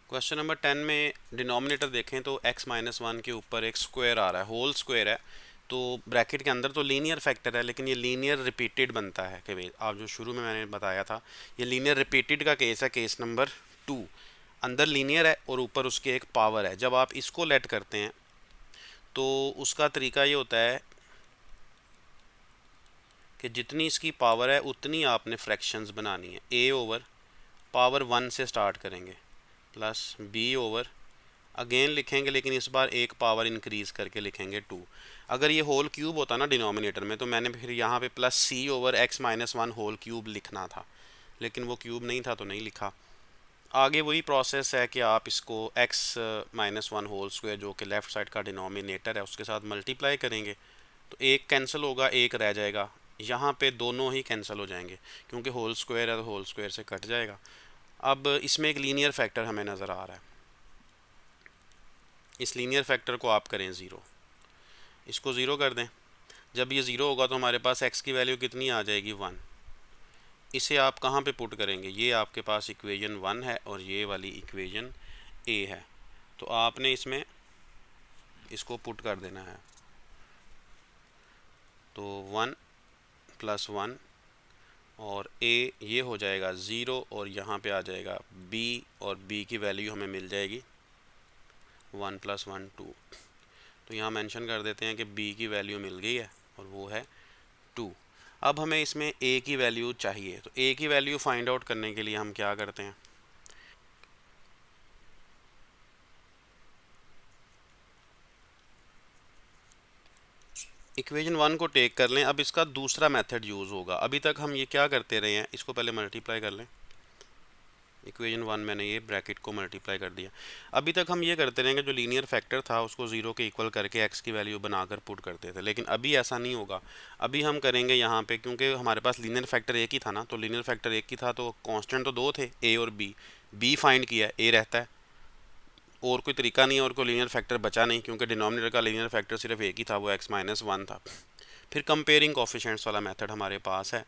क्वेश्चन नंबर 10 में डिनोमिनेटर देखें तो x माइनस वन के ऊपर एक स्क्वायर आ रहा है, होल स्क्वायर है, तो ब्रैकेट के अंदर तो लीनियर फैक्टर है, लेकिन ये लीनियर रिपीटेड बनता है कि आप जो शुरू में मैंने बताया था, ये लीनियर रिपीटेड का केस है, केस नंबर 2, अंदर लीनियर है और ऊपर उसके एक पावर है। जब आप इसको लेट करते हैं तो उसका तरीका ये होता है कि जितनी इसकी पावर है उतनी आपने फ्रैक्शंस बनानी है, a ओवर पावर 1 से स्टार्ट करेंगे, प्लस b ओवर अगेन लिखेंगे, लेकिन इस बार एक पावर इंक्रीज करके लिखेंगे 2। अगर ये होल क्यूब होता ना डिनोमिनेटर में, तो मैंने फिर यहाँ पे plus c over x minus one whole cube लिखना था, लेकिन वो क्यूब नहीं था तो नहीं लिखा। आगे वही प्रोसेस है कि आप इसको x minus one whole square, जो कि लेफ़्ट साइड का डिनोमिनेटर है, उसके साथ मल्टीप्लाई करेंगे, तो एक कैंसिल होगा, एक रह जाएगा, यहाँ पे दोनों ही कैंसिल हो जाएंगे, क्योंकि होल स्क्वायर है तो होल स्क्वायर से कट जाएगा। अब इसमें एक लीनियर फैक्टर हमें नज़र आ रहा है, इस लीनियर फैक्टर को आप करें ज़ीरो, इसको ज़ीरो कर दें। जब ये ज़ीरो होगा तो हमारे पास x की वैल्यू कितनी आ जाएगी, 1। इसे आप कहाँ पे पुट करेंगे, ये आपके पास इक्वेशन 1 है और ये वाली इक्वेशन a है, तो आपने इसमें इसको पुट कर देना है, तो 1 प्लस 1 और a ये हो जाएगा 0, और यहाँ पे आ जाएगा b, और b की वैल्यू हमें मिल जाएगी 1 प्लस 1 2। तो यहाँ मेंशन कर देते हैं कि b की वैल्यू मिल गई है और वो है 2। अब हमें इसमें ए की वैल्यू चाहिए, तो ए की वैल्यू फाइंड आउट करने के लिए हम क्या करते हैं, इक्वेशन 1 को टेक कर लें। अब इसका दूसरा मेथड यूज़ होगा। अभी तक हम ये क्या करते रहे हैं, इसको पहले मल्टीप्लाई कर लें। इक्वेशन 1 मैंने ये ब्रैकेट को मल्टीप्लाई कर दिया। अभी तक हम ये करते रहेंगे, जो लीनियर फैक्टर था उसको ज़ीरो के इक्वल करके एक्स की वैल्यू बनाकर पुट करते थे, लेकिन अभी ऐसा नहीं होगा। अभी हम करेंगे यहाँ पे, क्योंकि हमारे पास लीनियर फैक्टर एक ही था ना, तो लीनियर फैक्टर एक ही था तो कांस्टेंट तो दो थे, ए और बी। बी फाइंड किया, ए रहता है, और कोई तरीका नहीं है, और कोई लीनियर फैक्टर बचा नहीं, क्योंकि डिनोमिनेटर का लीनियर फैक्टर सिर्फ एक ही था, वो x-1 था। फिर कंपेयरिंग कोफिशिएंट्स वाला मेथड हमारे पास है,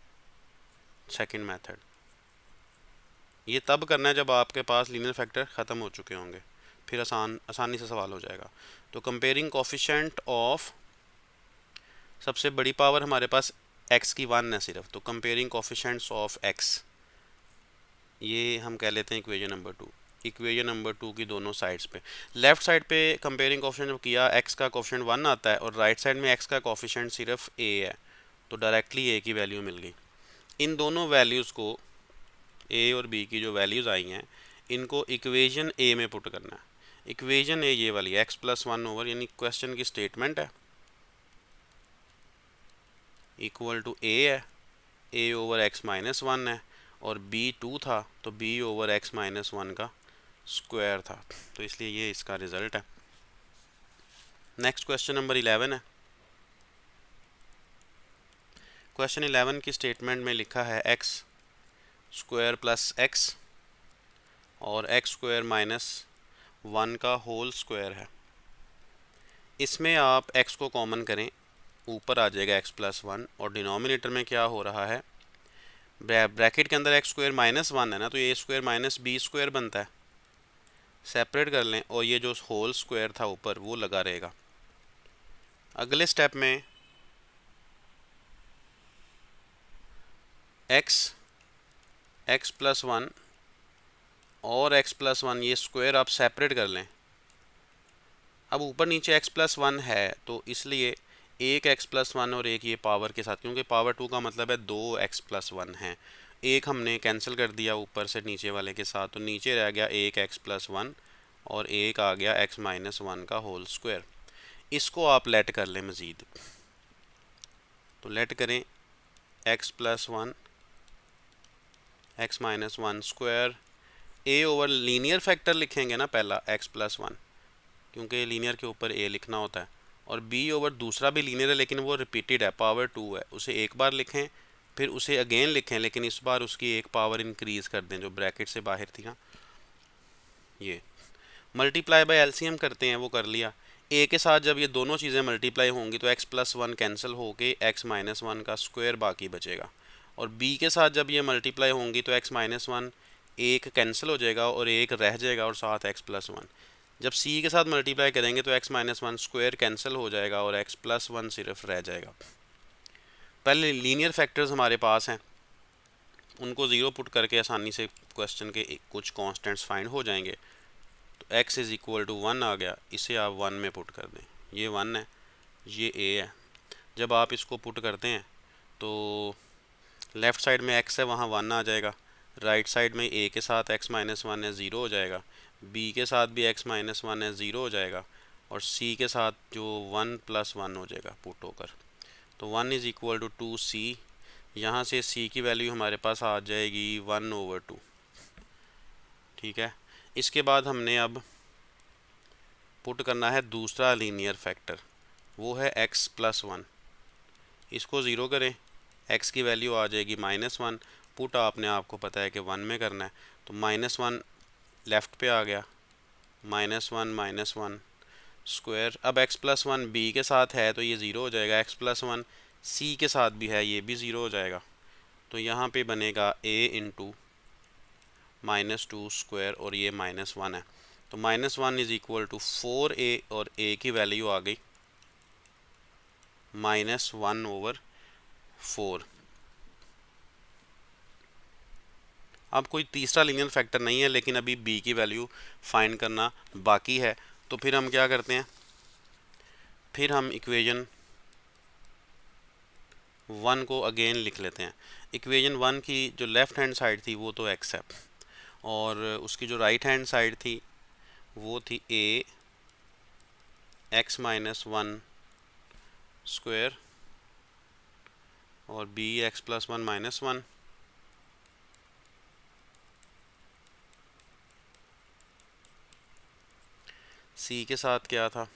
सेकंड मेथड। ये तब करना है जब आपके पास लीनियर फैक्टर ख़त्म हो चुके होंगे, फिर आसानी से सवाल हो जाएगा। तो कंपेयरिंग कोफिशिएंट ऑफ, सबसे बड़ी पावर हमारे पास x की 1 है सिर्फ, तो कंपेयरिंग कोफिशिएंट्स ऑफ x, ये हम कह लेते हैं इक्वेशन नंबर 2। इक्वेशन नंबर 2 की दोनों साइड्स पे, लेफ्ट साइड पे कंपेयरिंग कोफिशिएंट जो किया, x का कोफिशिएंट 1 आता है, और राइट साइड में x का कोफिशिएंट सिर्फ a है, तो डायरेक्टली a की वैल्यू मिल गई। इन दोनों वैल्यूज़ को, a और b की जो वैल्यूज़ आई हैं, इनको इक्वेशन a में पुट करना है। इक्वेशन a ये वाली x+1 यानी क्वेश्चन की स्टेटमेंट है, इक्वल टू a है, a/x-1 है, और b 2 था तो b/x-1 का स्क्वायर था, तो इसलिए ये इसका रिजल्ट है। नेक्स्ट क्वेश्चन नंबर 11 है। क्वेश्चन 11 की स्टेटमेंट में लिखा है x² + x और x² - 1 का होल स्क्वायर है। इसमें आप x को कॉमन करें, ऊपर आ जाएगा x+1, और डिनोमिनेटर में क्या हो रहा है, ब्रैकेट के अंदर x² - 1 है ना, तो a² - b² बनता है। सेपरेट कर लें, और ये जो होल स्क्वायर था ऊपर वो लगा रहेगा। अगले स्टेप में x+1 और x+1 ये स्क्वायर आप सेपरेट कर लें। अब ऊपर नीचे x+1 है, तो इसलिए एक x+1 और एक ये पावर के साथ, क्योंकि पावर 2 का मतलब है दो x+1 हैं, एक हमने कैंसिल कर दिया ऊपर से नीचे वाले के साथ, तो नीचे रह गया एक x+1 और एक आ गया x-1 का होल स्क्वायर। इसको आप लेट कर लें मज़ीद, तो लेट करें x+1 x-1 square, a over linear factor लिखेंगे ना पहला x+1, क्योंकि लीनियर के ऊपर a लिखना होता है, और b ओवर दूसरा भी लीनियर है लेकिन वो रिपीटेड है, पावर 2 है, उसे एक बार लिखें, फिर उसे अगेन लिखें, लेकिन इस बार उसकी एक पावर इंक्रीज़ कर दें जो ब्रैकेट से बाहर थी ना। ये मल्टीप्लाई बाय एलसीएम करते हैं, वो कर लिया। a के साथ जब ये दोनों चीज़ें मल्टीप्लाई होंगी तो x+1 कैंसिल होके x-1 का स्क्वायर बाकी बचेगा, और b के साथ जब ये मल्टीप्लाई होंगी तो x-1 एक कैंसिल हो जाएगा और एक रह जाएगा, और साथ x+1। जब c के साथ मल्टीप्लाई करेंगे तो x-1 स्क्वायर कैंसिल हो जाएगा और x+1 सिर्फ रह जाएगा। पहले लीनियर फैक्टर्स हमारे पास हैं, उनको ज़ीरो पुट करके आसानी से क्वेश्चन के कुछ कॉन्स्टेंट्स फाइंड हो जाएंगे। तो x = 1 आ गया, इसे आप 1 में पुट कर दें, ये 1 है, ये a है। जब आप इसको पुट करते हैं तो लेफ़्ट साइड में x है, वहाँ 1 आ जाएगा, राइट साइड में a के साथ x-1 है, 0 हो जाएगा, b के साथ भी x-1 है, 0 हो जाएगा, और c के साथ जो 1 + 1 हो जाएगा पुट होकर, तो 1 = 2c। यहाँ से c की वैल्यू हमारे पास आ जाएगी 1/2। ठीक है, इसके बाद हमने अब पुट करना है दूसरा लीनियर फैक्टर, वो है x+1। इसको ज़ीरो करें, x की वैल्यू आ जाएगी -1, पुट आपने आपको पता है कि 1 में करना है, तो -1 लेफ़्ट पे आ गया, -1 स्क्वायर। अब x+1 b के साथ है तो ये 0 हो जाएगा, x+1 c के साथ भी है, ये भी 0 हो जाएगा, तो यहाँ पे बनेगा a × -2 स्क्वायर, और ये -1 है, तो -1 = 4a, और a की वैल्यू आ गई -1/4। अब कोई तीसरा लीनियर फैक्टर नहीं है, लेकिन अभी b की वैल्यू फाइंड करना बाकी है, तो फिर हम क्या करते हैं, फिर हम इक्वेशन वन को अगेन लिख लेते हैं। इक्वेशन वन की जो लेफ़्ट हैंड साइड थी वो तो एक्स है, और उसकी जो राइट हैंड साइड थी वो थी A X minus one square और B x plus one minus one. C के साथ क्या था,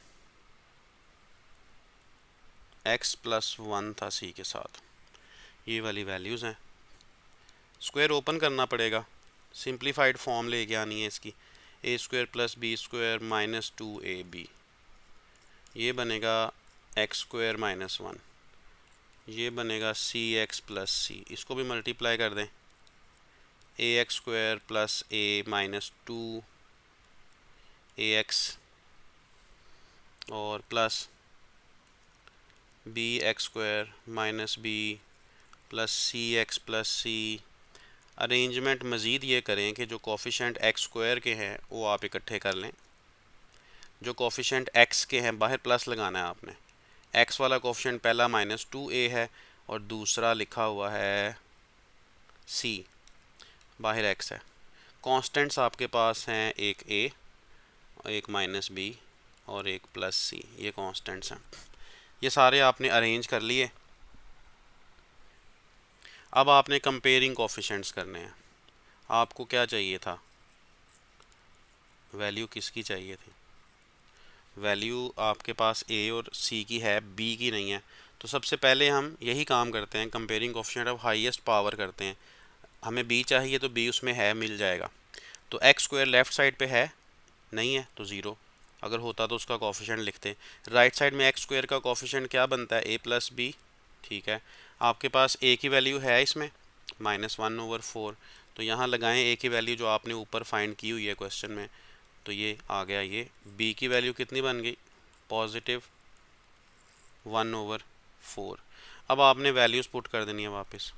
एक्स प्लस वन था सी के साथ। ये वाली वैल्यूज़ हैं। स्क्वायर ओपन करना पड़ेगा, सिंप्लीफाइड फॉर्म लेके आनी है इसकी। A square plus B square minus two A B, ये बनेगा एक्स स्क्वायर माइनस वन। ये बनेगा सी एक्स प्लस सी, इसको भी मल्टीप्लाई कर दें। A X square plus A minus two A X और plus B X square minus B plus C X plus C. Arrangement मज़ीद ये करें कि जो कोफिशेंट एक्स स्क्वायर के हैं वो आप इकट्ठे कर लें। जो कोफिशेंट एक्स के हैं बाहर प्लस लगाना है आपने। एक्स वाला कोफिशेंट पहला माइनस टू ए है और दूसरा लिखा हुआ है सी, बाहर एक्स है। कांस्टेंट्स आपके पास हैं, एक ए और एक माइनस बी और एक प्लस सी, ये कांस्टेंट्स हैं। ये सारे आपने अरेंज कर लिए। अब आपने कंपेयरिंग कोफिशेंट्स करने हैं। आपको क्या चाहिए था, वैल्यू किसकी चाहिए थी? वैल्यू आपके पास ए और सी की है, बी की नहीं है। तो सबसे पहले हम यही काम करते हैं, comparing coefficient of highest power करते हैं। हमें बी चाहिए तो बी उसमें है, मिल जाएगा। तो एक्स स्क्वायर लेफ़्ट साइड पे है, नहीं है तो ज़ीरो। अगर होता तो उसका कोफिशिएंट लिखते। राइट साइड में एक्स स्क्वायर का कोफिशिएंट क्या बनता है, ए प्लस बी। ठीक है, आपके पास ए की वैल्यू है इसमें माइनस वन ओवर फोर, तो यहाँ लगाएं ए की वैल्यू जो आपने ऊपर फाइंड की हुई है क्वेश्चन में। तो ये आ गया, ये बी की वैल्यू कितनी बन गई, पॉजिटिव वन ओवर फोर। अब आपने वैल्यूज़ पुट कर देनी है वापस।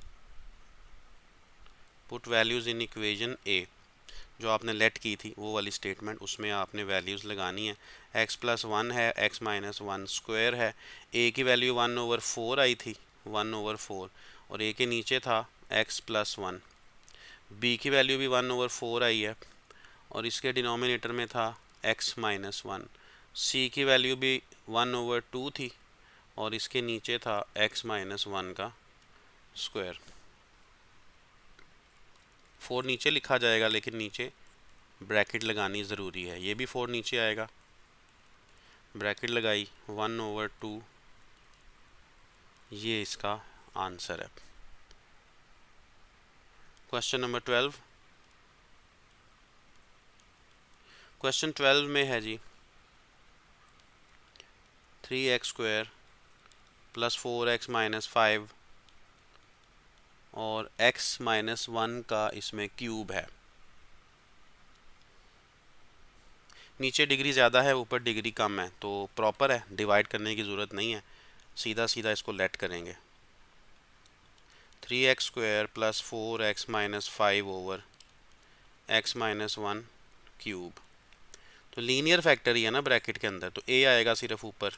Put values in equation A, जो आपने लेट की थी वो वाली स्टेटमेंट, उसमें आपने वैल्यूज़ लगानी है। एक्स प्लस वन है, एक्स माइनस वन स्क्वायर है। ए की वैल्यू वन ओवर फोर आई थी, वन ओवर फोर, और ए के नीचे था एक्स प्लस वन। बी की वैल्यू भी वन ओवर फोर आई है और इसके डिनोमिनेटर में था एक्स माइनस वन। सी की वैल्यू भी वन ओवर टू थी और इसके नीचे था एक्स माइनस वन का स्क्वायर। फोर नीचे लिखा जाएगा लेकिन नीचे ब्रैकेट लगानी ज़रूरी है, ये भी फोर नीचे आएगा। ब्रैकेट लगाई, वन ओवर टू, ये इसका आंसर है। Question number 12। क्वेश्चन 12 में है जी, three X square plus four X minus five और x माइनस वन का इसमें क्यूब है। नीचे डिग्री ज़्यादा है, ऊपर डिग्री कम है, तो प्रॉपर है, डिवाइड करने की ज़रूरत नहीं है, सीधा सीधा इसको लेट करेंगे। Three X square plus four X minus five over x minus one cube. तो लीनियर फैक्टर ही है ना ब्रैकेट के अंदर, तो a आएगा सिर्फ ऊपर,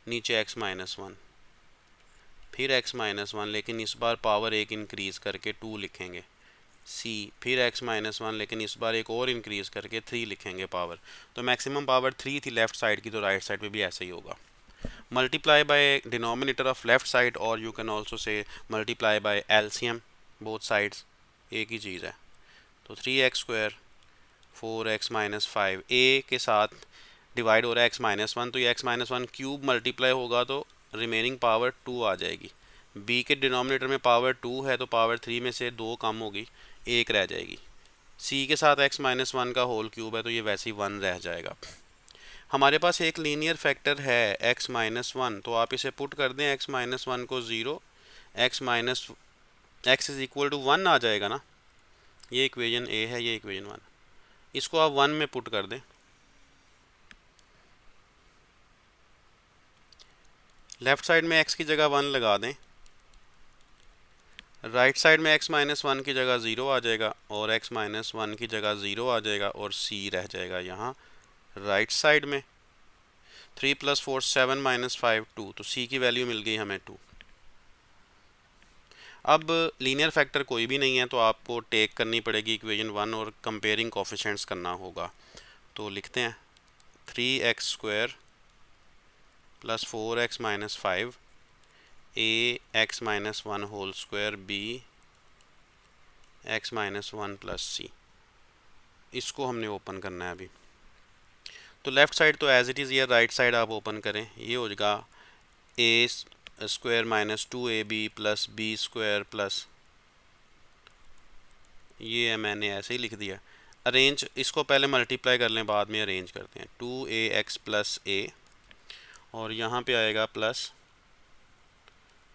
नीचे x माइनस वन, फिर x माइनस वन, लेकिन इस बार पावर एक इंक्रीज़ करके टू लिखेंगे। c, फिर x माइनस वन, लेकिन इस बार एक और इंक्रीज़ करके थ्री लिखेंगे पावर। तो मैक्सिमम पावर थ्री थी लेफ़्ट साइड की, तो राइट साइड पे भी ऐसे ही होगा। Multiply by denominator of left side, और you can also say multiply by LCM, both sides एक ही चीज़ है। तो three X square four X minus five, A के साथ डिवाइड हो रहा है एक्स माइनस वन, तो ये x minus one cube multiply होगा तो रिमेनिंग पावर टू आ जाएगी। बी के डिनोमिनेटर में पावर टू है तो पावर थ्री में से दो कम होगी, एक रह जाएगी। सी के साथ एक्स माइनस वन का होल क्यूब है तो ये वैसे ही वन रह जाएगा। हमारे पास एक लीनियर फैक्टर है एक्स माइनस वन, तो आप इसे पुट कर दें, एक्स माइनस वन को zero, X minus X is equal to one आ जाएगा ना। ये इक्वेशन ए है, ये इक्वेशन वन, इसको आप वन में पुट कर दें। लेफ़्ट साइड में x की जगह वन लगा दें, राइट साइड में x माइनस वन की जगह ज़ीरो आ जाएगा और x माइनस वन की जगह ज़ीरो आ जाएगा और c रह जाएगा यहाँ राइट साइड में। Three plus four seven minus five two, तो c की वैल्यू मिल गई हमें टू। अब लीनियर फैक्टर कोई भी नहीं है तो आपको टेक करनी पड़ेगी इक्वेशन 1 और कंपेयरिंग कोफिशिएंट्स करना होगा। तो लिखते हैं 3x² plus 4x minus 5 ax-1 whole square bx-1 plus c। इसको हमने ओपन करना है अभी। तो लेफ़्ट साइड तो एज इट इज़, या राइट साइड आप ओपन करें, ये हो जाएगा a² minus 2ab plus b² plus, ये है मैंने ऐसे ही लिख दिया। अरेंज, इसको पहले मल्टीप्लाई कर लें बाद में अरेंज करते हैं। 2ax प्लस a और यहाँ पे आएगा plus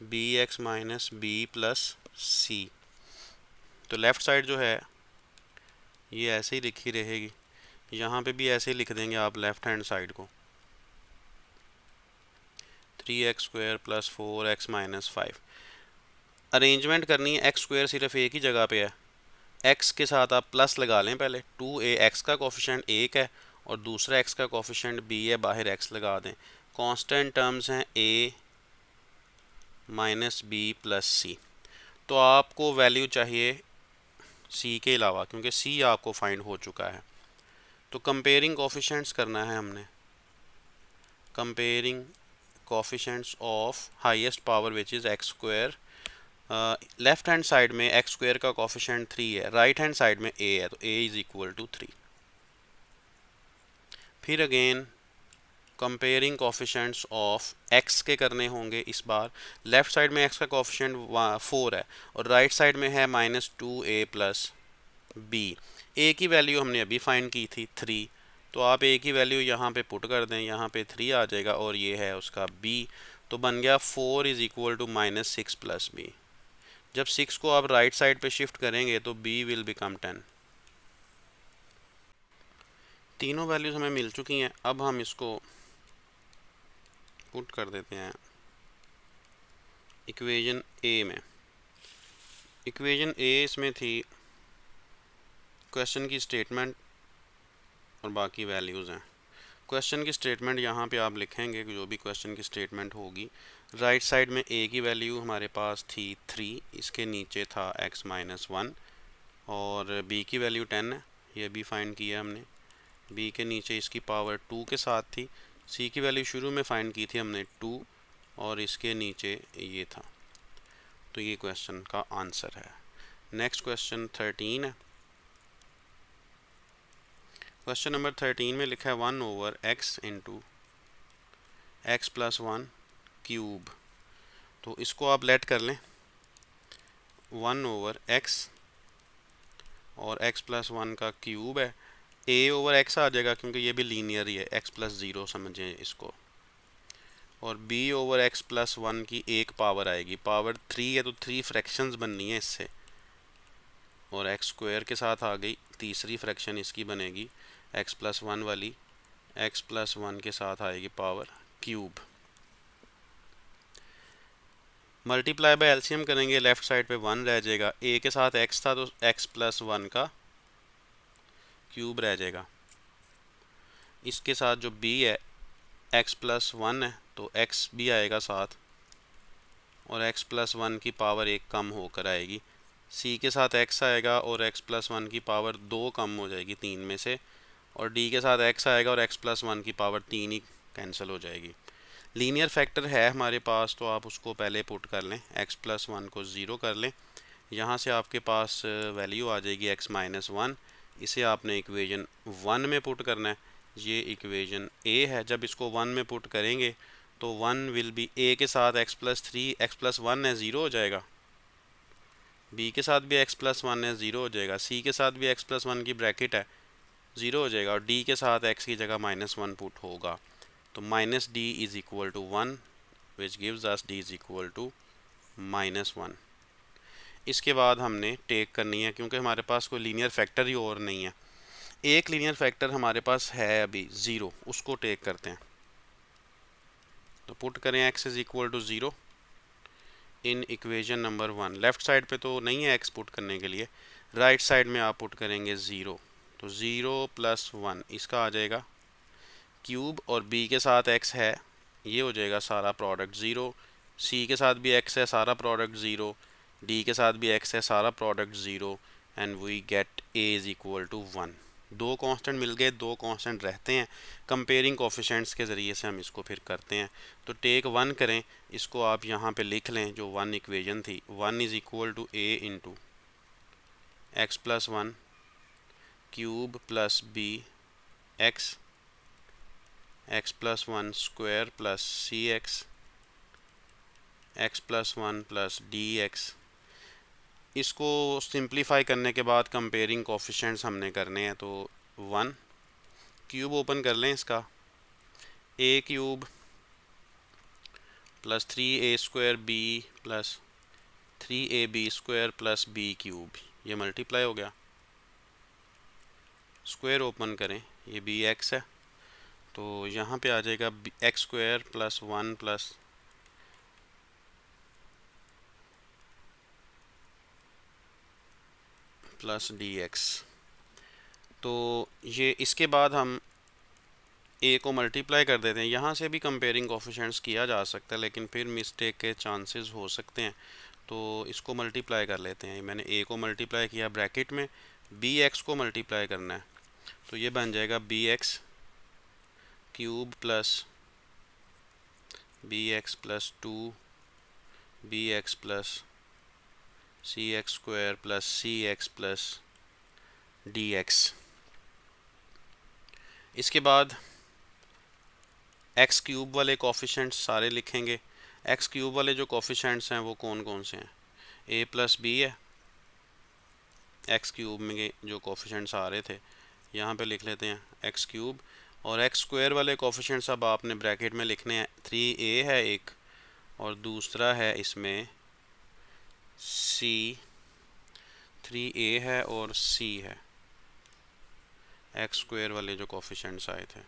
bx minus b plus c। तो लेफ़्ट साइड जो है ये ऐसे ही लिखी रहेगी, यहाँ पे भी ऐसे ही लिख देंगे आप लेफ़्ट हैंड साइड को। 3x² plus 4x minus 5। Arrangement करनी है, x² सिर्फ एक ही जगह पे है, x के साथ आप प्लस लगा लें पहले। 2a x का कोफिशिएंट 1 है और दूसरा x का कोफिशिएंट b है, बाहर x लगा दें। कांस्टेंट टर्म्स हैं a minus b plus c। तो आपको वैल्यू चाहिए c के अलावा, क्योंकि c आपको फाइंड हो चुका है। तो कंपेयरिंग कोफिशिएंट्स करना है हमने, comparing coefficients of highest power which is x²। Left hand side में x² का कोफिशिएंट 3 है, राइट हैंड साइड में a है, तो a इज़ इक्वल टू 3। फिर again comparing coefficients of x के करने होंगे। इस बार लेफ्ट साइड में x का कोफिशिएंट 4 है और राइट साइड में है minus 2a plus b। a की वैल्यू हमने अभी फाइंड की थी 3, तो आप a की वैल्यू यहाँ पे पुट कर दें, यहाँ पे 3 आ जाएगा और ये है उसका b। तो बन गया 4 is equal to minus 6 plus b। जब 6 को आप राइट साइड पे शिफ्ट करेंगे तो b विल बिकम 10। तीनों वैल्यूज हमें मिल चुकी हैं। अब हम इसको पुट कर देते हैं इक्वेशन ए में। इक्वेशन ए इसमें थी क्वेश्चन की स्टेटमेंट और बाकी वैल्यूज़ हैं। क्वेश्चन की स्टेटमेंट यहाँ पे आप लिखेंगे जो भी क्वेश्चन की स्टेटमेंट होगी। राइट साइड में a की वैल्यू हमारे पास थी 3, इसके नीचे था x माइनस 1 और b की वैल्यू 10 है, ये भी फाइंड किया हमने। b के नीचे इसकी पावर 2 के साथ थी। c की वैल्यू शुरू में फाइंड की थी हमने 2 और इसके नीचे ये था। तो ये क्वेश्चन का आंसर है। नेक्स्ट क्वेश्चन 13 है। क्वेश्चन नंबर 13 में लिखा है 1/x into X plus 1 cube. तो इसको आप लेट कर लें 1/x और x प्लस 1 का क्यूब है, a/x आ जाएगा क्योंकि ये भी लीनियर ही है, x प्लस 0 समझें इसको। और b/x प्लस 1 की एक पावर आएगी, पावर 3 है तो 3 फ्रैक्शंस बननी है इससे, और x² के साथ आ गई तीसरी फ्रैक्शन इसकी बनेगी x प्लस 1 वाली, x प्लस 1 के साथ आएगी power cube. Multiply by LCM करेंगे, लेफ्ट साइड पे 1 रह जाएगा, a के साथ x था तो x प्लस 1 का क्यूब रह जाएगा। इसके साथ जो b है x प्लस 1 है तो x भी आएगा साथ और x प्लस 1 की पावर 1 कम होकर आएगी। c के साथ x आएगा और x प्लस 1 की पावर 2 कम हो जाएगी 3 में से, और d के साथ x आएगा और x प्लस 1 की पावर 3 ही कैंसिल हो जाएगी। लीनियर फैक्टर है हमारे पास तो आप उसको पहले पुट कर लें, x प्लस 1 को 0 कर लें, यहाँ से आपके पास वैल्यू आ जाएगी x माइनस 1। इसे आपने इक्वेशन 1 में पुट करना है, ये इक्वेशन a है। जब इसको 1 में पुट करेंगे तो 1 विल बी, a के साथ x प्लस 3 x प्लस 1 है 0 हो जाएगा, b के साथ भी x प्लस 1 है 0 हो जाएगा, c के साथ भी x प्लस 1 की ब्रैकेट है 0 हो जाएगा, और d के साथ x की जगह माइनस 1 पुट होगा। तो minus d is equal to 1 which gives us d is equal to minus 1। इसके बाद हमने टेक करनी है क्योंकि हमारे पास कोई लीनियर फैक्टर ही और नहीं है। एक लीनियर फैक्टर हमारे पास है अभी 0, उसको टेक करते हैं। तो पुट करें x is equal to 0 in equation number 1। Left side पे तो नहीं है x पुट करने के लिए, राइट साइड में आप पुट करेंगे 0, तो 0 प्लस 1 इसका आ जाएगा क्यूब, और b के साथ x है, ये हो जाएगा सारा प्रोडक्ट 0, c के साथ भी x है, सारा प्रोडक्ट 0, डी के साथ भी एक्स है, सारा product zero and we get A is equal to 1। दो कांस्टेंट मिल गए, दो कांस्टेंट रहते हैं। कंपेयरिंग कोफिशिएंट्स के ज़रिए से हम इसको फिर करते हैं। तो टेक 1 करें, इसको आप यहाँ पे लिख लें जो 1 इक्वेशन थी। 1 is equal to A into X plus 1 cube plus B X X plus 1 square plus C X plus 1 plus D X. इसको सिंप्लीफाई करने के बाद कंपेयरिंग कोफिशिएंट्स हमने करने हैं। तो 1 क्यूब ओपन कर लें इसका, A cube plus 3a square B plus 3ab square plus B cube, ये मल्टीप्लाई हो गया। स्क्वायर ओपन करें, ये बी एक्स है, तो यहाँ पे आ जाएगा x square plus 1 plus D x. तो ये इसके बाद हम ए को मल्टीप्लाई कर देते हैं। यहाँ से भी कंपेयरिंग कोफिशिएंट्स किया जा सकता है, लेकिन फिर मिस्टेक के चांसेस हो सकते हैं, तो इसको मल्टीप्लाई कर लेते हैं। मैंने ए को मल्टीप्लाई किया, ब्रैकेट में बी एक्स को मल्टीप्लाई करना है, तो ये बन जाएगा B X cube plus B x plus 2 B x plus C X square plus C X plus D X. इसके बाद एक्स क्यूब वाले कोफिशिएंट्स सारे लिखेंगे। एक्स क्यूब वाले जो कोफिशिएंट्स हैं वो कौन कौन से हैं? ए प्लस बी है। एक्स क्यूब में जो कोफिशिएंट्स आ रहे थे यहाँ पे लिख लेते हैं एक्स क्यूब। और एक्स स्क्वायर वाले कोफिशिएंट्स अब आपने ब्रैकेट में लिखने हैं। 3a है एक, और दूसरा है इसमें c, 3a है और c है, एक्स स्क्वायर वाले जो कोफिशिएंट्स आए थे।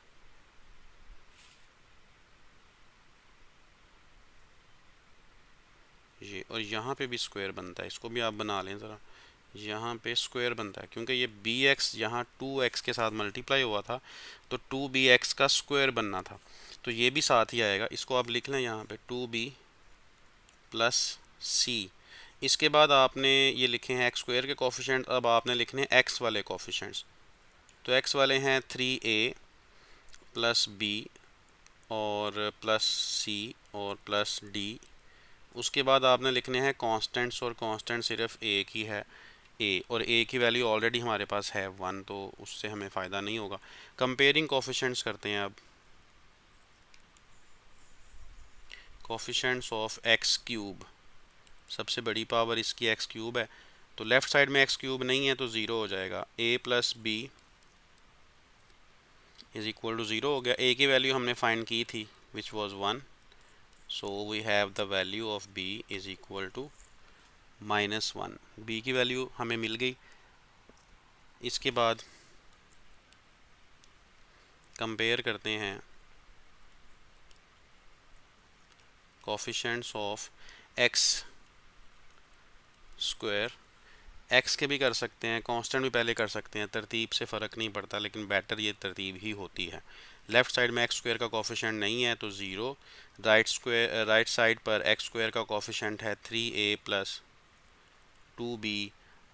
ये, और यहाँ पे भी स्क्वायर बनता है, इसको भी आप बना लें ज़रा। यहाँ पे स्क्वायर बनता है क्योंकि ये बी एक्स यहाँ 2x के साथ मल्टीप्लाई हुआ था, तो 2bx का स्क्वायर बनना था, तो ये भी साथ ही आएगा। इसको आप लिख लें यहाँ पे 2b प्लस सी। इसके बाद आपने ये लिखे हैं एक्स स्क्वायर के कोफिशिएंट, अब आपने लिखने हैं एक्स वाले कोफिशिएंट्स। तो एक्स वाले हैं 3a प्लस बी और प्लस सी और प्लस डी। उसके बाद आपने लिखने हैं कांस्टेंट्स, और कांस्टेंट सिर्फ एक ही है ए, और ए की वैल्यू ऑलरेडी हमारे पास है 1, तो उससे हमें फ़ायदा नहीं होगा। कंपेयरिंग कोफिशिएंट्स करते हैं अब। कोफिशिएंट्स ऑफ एक्स क्यूब, सबसे बड़ी पावर इसकी एक्स क्यूब है, तो लेफ़्ट साइड में एक्स क्यूब नहीं है तो ज़ीरो हो जाएगा। A plus B is equal to zero हो गया। ए की वैल्यू हमने फाइंड की थी which was 1, so we have the value of B is equal to -1। B की वैल्यू हमें मिल गई। इसके बाद कंपेयर करते हैं coefficients of X square. X के भी कर सकते हैं, कांस्टेंट भी पहले कर सकते हैं, तरतीब से फ़र्क नहीं पड़ता, लेकिन बेटर ये तरतीब ही होती है। लेफ़्ट साइड में एक्स स्क्वायर का कोफिशिएंट नहीं है तो ज़ीरो। राइट साइड पर एक्स स्क्वायर का कोफिशिएंट है 3a plus 2b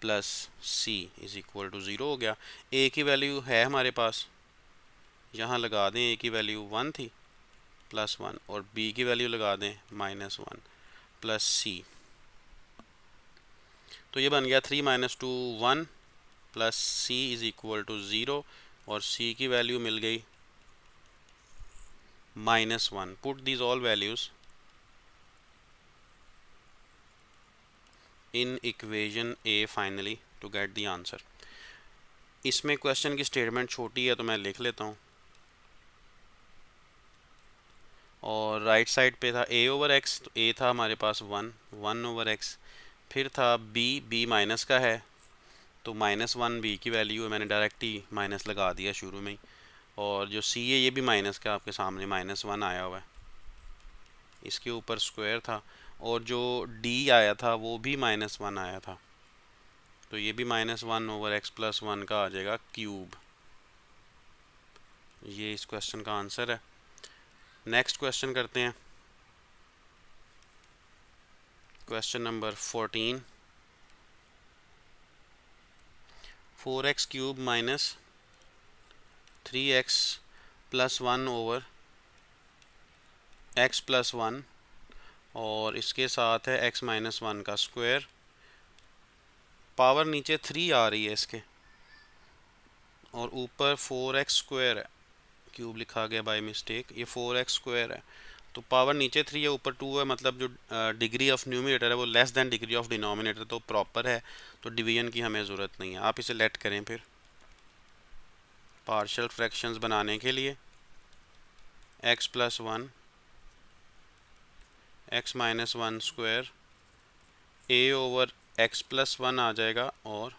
plus C is equal to zero हो गया। ए की वैल्यू है हमारे पास, यहाँ लगा दें ए की वैल्यू 1 थी +1, और बी की वैल्यू लगा दें -1 प्लस सी, तो ये बन गया 3 - 2 1 plus C is equal to 0, और सी की वैल्यू मिल गई -1। Put these all values in equation A finally to get the answer. इसमें क्वेश्चन की स्टेटमेंट छोटी है तो मैं लिख लेता हूँ। और राइट साइड पे था a ओवर x, तो a था हमारे पास 1 ओवर x, फिर था b माइनस का है, तो -1 b की वैल्यू है, मैंने डायरेक्ट ही माइनस लगा दिया शुरू में ही। और जो c है ये भी माइनस का, आपके सामने -1 आया हुआ है, इसके ऊपर स्क्वायर था, और जो d आया था वो भी -1 आया था, तो ये भी -1 ओवर x + 1 का आ जाएगा क्यूब। ये इस क्वेश्चन का आंसर है। नेक्स्ट क्वेश्चन करते हैं, question number 14। 4x³ minus 3x+1 over x+1 और इसके साथ है x-1 का स्क्वायर। पावर नीचे 3 आ रही है इसके और ऊपर 4x² है, क्यूब लिखा गया बाय मिस्टेक, ये 4x² है। तो पावर नीचे 3 है, ऊपर 2 है, मतलब जो डिग्री ऑफ न्यूमरेटर है वो less than degree of denominator, तो प्रॉपर है, तो डिवीजन की हमें ज़रूरत नहीं है। आप इसे लेट करें फिर पार्शियल फ्रैक्शंस बनाने के लिए x+1 x-1 square a over x+1 आ जाएगा और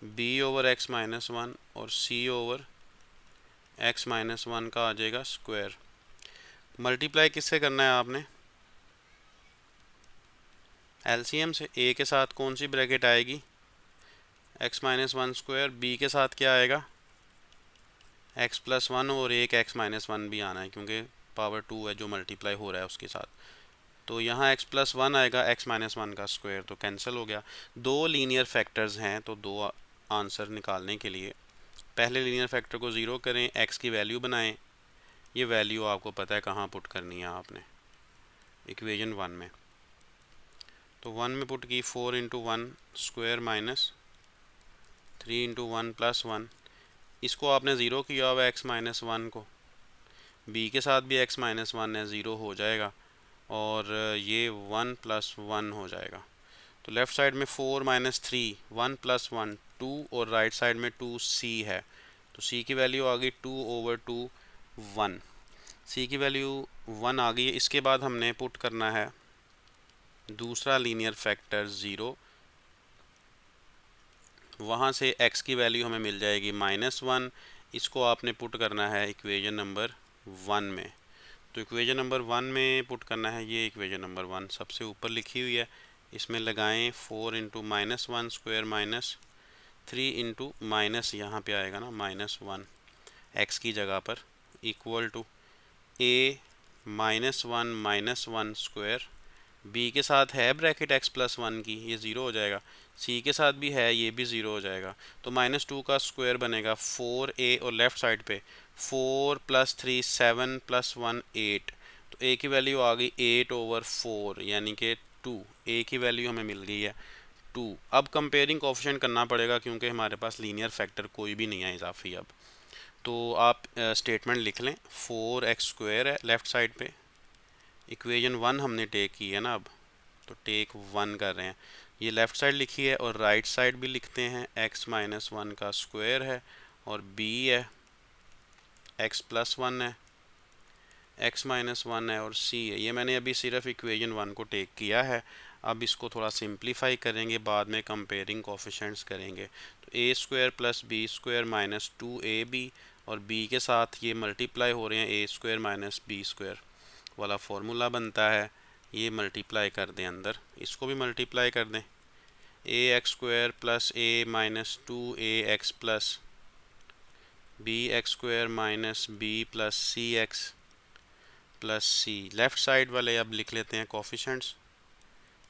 b ओवर x-1 और c ओवर x-1 का आ जाएगा स्क्वायर। मल्टीप्लाई किससे करना है आपने? एलसीएम से। a के साथ कौन सी ब्रैकेट आएगी? x-1 square. b के साथ क्या आएगा? x+1 और एक x-1 भी आना है क्योंकि पावर 2 है जो मल्टीप्लाई हो रहा है उसके साथ। तो यहाँ x+1 आएगा, x-1 का स्क्वायर तो कैंसिल हो गया। दो लीनियर फैक्टर्स हैं तो दो आंसर निकालने के लिए पहले लीनियर फैक्टर को ज़ीरो करें, x की वैल्यू बनाएं। ये वैल्यू आपको पता है कहाँ पुट करनी है आपने, इक्वेशन 1 में। तो 1 में पुट की 4 × 1 स्क्वायर माइनस 3 × 1 + 1। इसको आपने ज़ीरो किया हुआ x-1 को, b के साथ भी x-1 है, ज़ीरो हो जाएगा और ये 1 + 1 हो जाएगा। तो लेफ़्ट साइड में 4 - 3 1 + 1 2 और राइट साइड में 2c है, तो c की वैल्यू आ गई 2/2 1। c की वैल्यू 1 आ गई है। इसके बाद हमने पुट करना है दूसरा लीनियर फैक्टर 0, वहाँ से x की वैल्यू हमें मिल जाएगी -1। इसको आपने पुट करना है इक्वेशन नंबर 1 में। तो इक्वेशन नंबर 1 में पुट करना है, ये इक्वेशन नंबर 1 सबसे ऊपर लिखी हुई है, इसमें लगाएं 4 × -1 स्क्वायर माइनस 3 × माइनस यहाँ पे आएगा ना -1 x की जगह पर equal to a -1 square, b के साथ है ब्रैकेट x+1 की, ये ज़ीरो हो जाएगा, c के साथ भी है, ये भी ज़ीरो हो जाएगा। तो -2 का स्क्वायर बनेगा 4a और लेफ़्ट साइड पे 4 + 3 7 + 1 8। तो a की वैल्यू आ गई 8/4 यानी कि 2। a की वैल्यू हमें मिल गई है 2। अब कंपेयरिंग कोफिशिएंट करना पड़ेगा क्योंकि हमारे पास लीनियर फैक्टर कोई भी नहीं है इजाफी। अब तो आप स्टेटमेंट लिख लें, 4x² है लेफ़्ट साइड पे, इक्वेशन 1 हमने टेक की है ना, अब तो टेक 1 कर रहे हैं, ये लेफ़्ट साइड लिखी है और राइट साइड भी लिखते हैं, x-1 का स्क्वायर है और b है, x+1 है, x-1 है और c है। ये मैंने अभी सिर्फ इक्वेशन 1 को टेक किया है। अब इसको थोड़ा सिंप्लीफाई करेंगे, बाद में कंपेयरिंग कोफिशिएंट्स करेंगे। तो a² + b² - 2ab और b के साथ ये मल्टीप्लाई हो रहे हैं, a² - b² वाला फॉर्मूला बनता है, ये मल्टीप्लाई कर दें अंदर, इसको भी मल्टीप्लाई कर दें, ax² + a - 2ax + bx² - b + cx + c। Left side वाले अब लिख लेते हैं कोफिशिएंट्स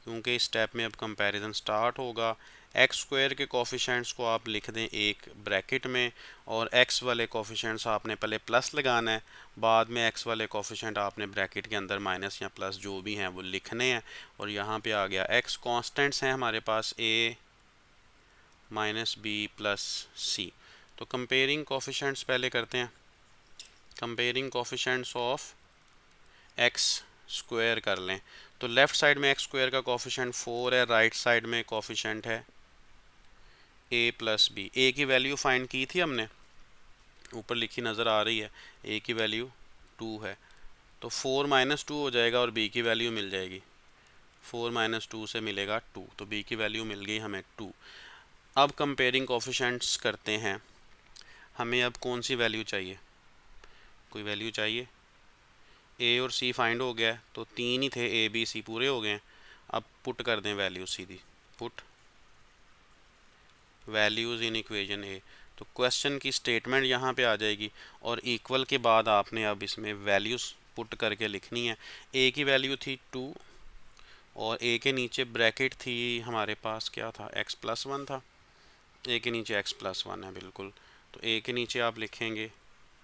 क्योंकि इस स्टेप में अब कंपैरिजन स्टार्ट होगा। x² के कोफिशिएंट्स को आप लिख दें एक ब्रैकेट में और x वाले कोफिशिएंट्स आपने पहले प्लस लगाना है, बाद में x वाले कोफिशिएंट आपने ब्रैकेट के अंदर माइनस या प्लस जो भी हैं वो लिखने हैं। और यहाँ पे आ गया x कांस्टेंट्स हैं हमारे पास a - b + c। तो कंपेयरिंग कोफिशिएंट्स पहले करते हैं, कंपेयरिंग कोफिशिएंट्स ऑफ x² कर लें। तो लेफ़्ट साइड में x² का कोफिशिएंट 4 है, राइट साइड में कोफिशिएंट है a + b। a की वैल्यू फाइंड की थी हमने, ऊपर लिखी नज़र आ रही है, a की वैल्यू 2 है, तो 4 - 2 हो जाएगा और b की वैल्यू मिल जाएगी, 4 - 2 से मिलेगा 2, तो b की वैल्यू मिल गई हमें 2। अब कंपेयरिंग कोफिशिएंट्स करते हैं, हमें अब कौन सी वैल्यू चाहिए, कोई वैल्यू चाहिए, a और c फाइंड हो गया है, तो 3 ही थे, a b c पूरे हो गए हैं। अब पुट कर दें वैल्यू सीधी, put values in equation A. तो क्वेश्चन की स्टेटमेंट यहाँ पे आ जाएगी और इक्वल के बाद आपने अब इसमें वैल्यूज़ पुट करके लिखनी है। ए की वैल्यू थी 2 और ए के नीचे ब्रैकेट थी हमारे पास क्या था, x+1 था, ए के नीचे x प्लस वन है बिल्कुल, तो ए के नीचे आप लिखेंगे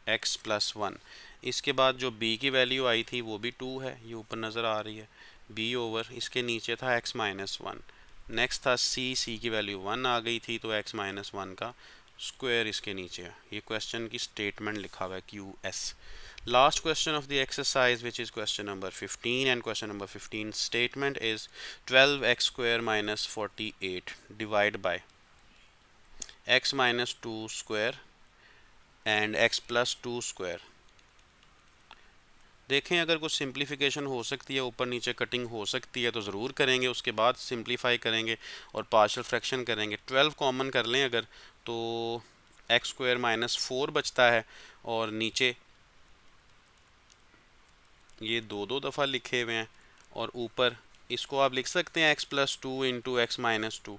x प्लस वन। इसके बाद जो b की वैल्यू आई थी वो भी 2 है, ये ऊपर नज़र आ रही है, b ओवर इसके नीचे था x माइनस वन। नेक्स्ट था c की वैल्यू 1 आ गई थी, तो x माइनस वन का स्क्वायर इसके नीचे है। ये क्वेश्चन की स्टेटमेंट लिखा हुआ है QS। Last question of the exercise, which is question number 15, and question number 15 statement is 12x square minus 48 divided by x minus 2 square and x plus 2 square। देखें अगर कुछ सिंप्लीफिकेशन हो सकती है, ऊपर नीचे कटिंग हो सकती है तो ज़रूर करेंगे, उसके बाद सिंप्लीफाई करेंगे और पार्शियल फ्रैक्शन करेंगे। 12 कॉमन कर लें अगर, तो एक्स स्क्वायर माइनस 4 बचता है, और नीचे ये दो दो दफ़ा लिखे हुए हैं, और ऊपर इसको आप लिख सकते हैं x plus two into x minus two.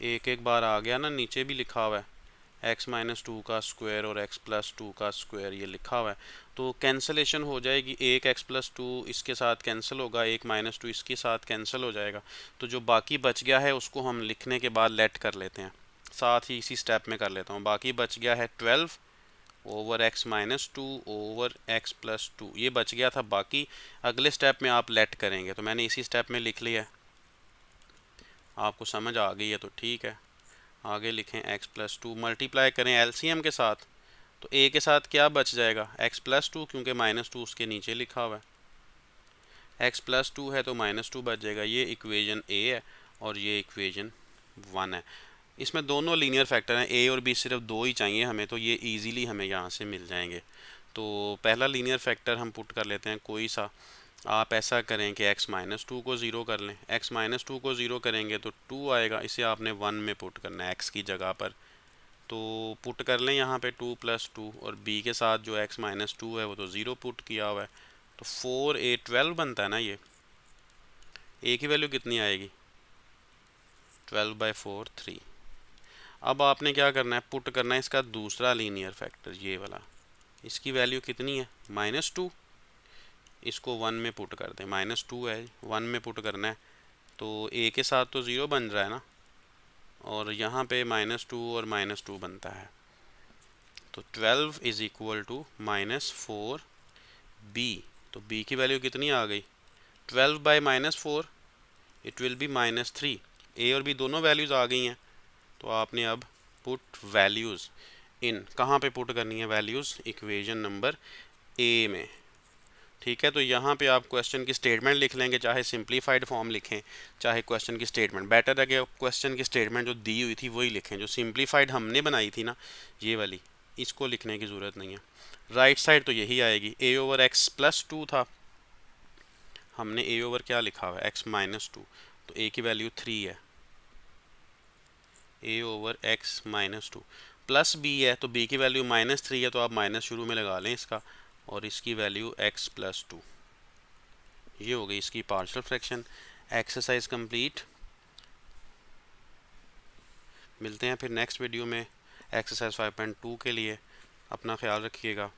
एक एक बार आ गया ना, नीचे भी लिखा हुआ है x माइनस टू का स्क्वायर और x प्लस टू का स्क्वायर, ये लिखा हुआ है। तो कैंसलेशन हो जाएगी, एक x प्लस टू इसके साथ कैंसिल होगा, एक माइनस टू इसके साथ कैंसिल हो जाएगा। तो जो बाकी बच गया है उसको हम लिखने के बाद लेट कर लेते हैं, साथ ही इसी स्टेप में कर लेता हूँ। बाकी बच गया है 12 over x minus to over x plus two, ये बच गया था। बाकी अगले स्टेप में आप लेट करेंगे, तो मैंने इसी स्टेप में लिख लिया है। आपको समझ आ गई है तो ठीक है, आगे लिखें x प्लस टू, मल्टीप्लाई करें एलसीएम के साथ, तो a के साथ क्या बच जाएगा x प्लस टू, क्योंकि माइनस टू उसके नीचे लिखा हुआ है। x प्लस टू है तो माइनस टू बच जाएगा। ये इक्वेशन a है और ये इक्वेशन 1 है। इसमें दोनों लीनियर फैक्टर हैं, a और b सिर्फ दो ही चाहिए हमें, तो ये इजीली हमें यहाँ से मिल जाएंगे। तो पहला लीनियर फैक्टर हम पुट कर लेते हैं कोई सा। आप ऐसा करें कि x माइनस टू को ज़ीरो कर लें। x माइनस टू को ज़ीरो करेंगे तो 2 आएगा, इसे आपने 1 में पुट करना है x की जगह पर। तो पुट कर लें यहाँ पे 2 प्लस टू, और b के साथ जो x माइनस टू है वो तो ज़ीरो पुट किया हुआ है, तो 4a 12 बनता है ना। ये a की वैल्यू कितनी आएगी, 12/4 3। अब आपने क्या करना है, पुट करना है इसका दूसरा लीनियर फैक्टर, ये वाला। इसकी वैल्यू कितनी है, माइनस टू। इसको 1 में पुट कर दें, माइनस टू है, 1 में पुट करना है, तो a के साथ तो ज़ीरो बन रहा है ना, और यहाँ पे माइनस टू और माइनस टू बनता है। तो 12 is equal to minus 4 b। तो b की वैल्यू कितनी आ गई, 12 by minus 4, it will be minus 3। a और b दोनों वैल्यूज़ आ गई हैं, तो आपने अब पुट वैल्यूज़ इन, कहाँ पे पुट करनी है वैल्यूज़, इक्वेशन नंबर a में। ठीक है, तो यहाँ पे आप क्वेश्चन की स्टेटमेंट लिख लेंगे, चाहे सिंप्लीफाइड फॉर्म लिखें चाहे क्वेश्चन की स्टेटमेंट। बेटर है कि क्वेश्चन की स्टेटमेंट जो दी हुई थी वही लिखें, जो सिंप्लीफाइड हमने बनाई थी ना ये वाली, इसको लिखने की ज़रूरत नहीं है। राइट साइड तो यही आएगी, a over x plus to था, हमने a ओवर क्या लिखा हुआ है, x माइनस टू, तो a की वैल्यू 3 है, a over x minus two, plus b है तो b की वैल्यू माइनस 3 है, तो आप माइनस शुरू में लगा लें इसका, और इसकी वैल्यू x प्लस टू। ये हो गई इसकी पार्शियल फ्रैक्शन। Exercise complete. मिलते हैं फिर नेक्स्ट वीडियो में एक्सरसाइज 5.2 के लिए। अपना ख्याल रखिएगा।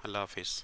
अल्लाह हाफिज़।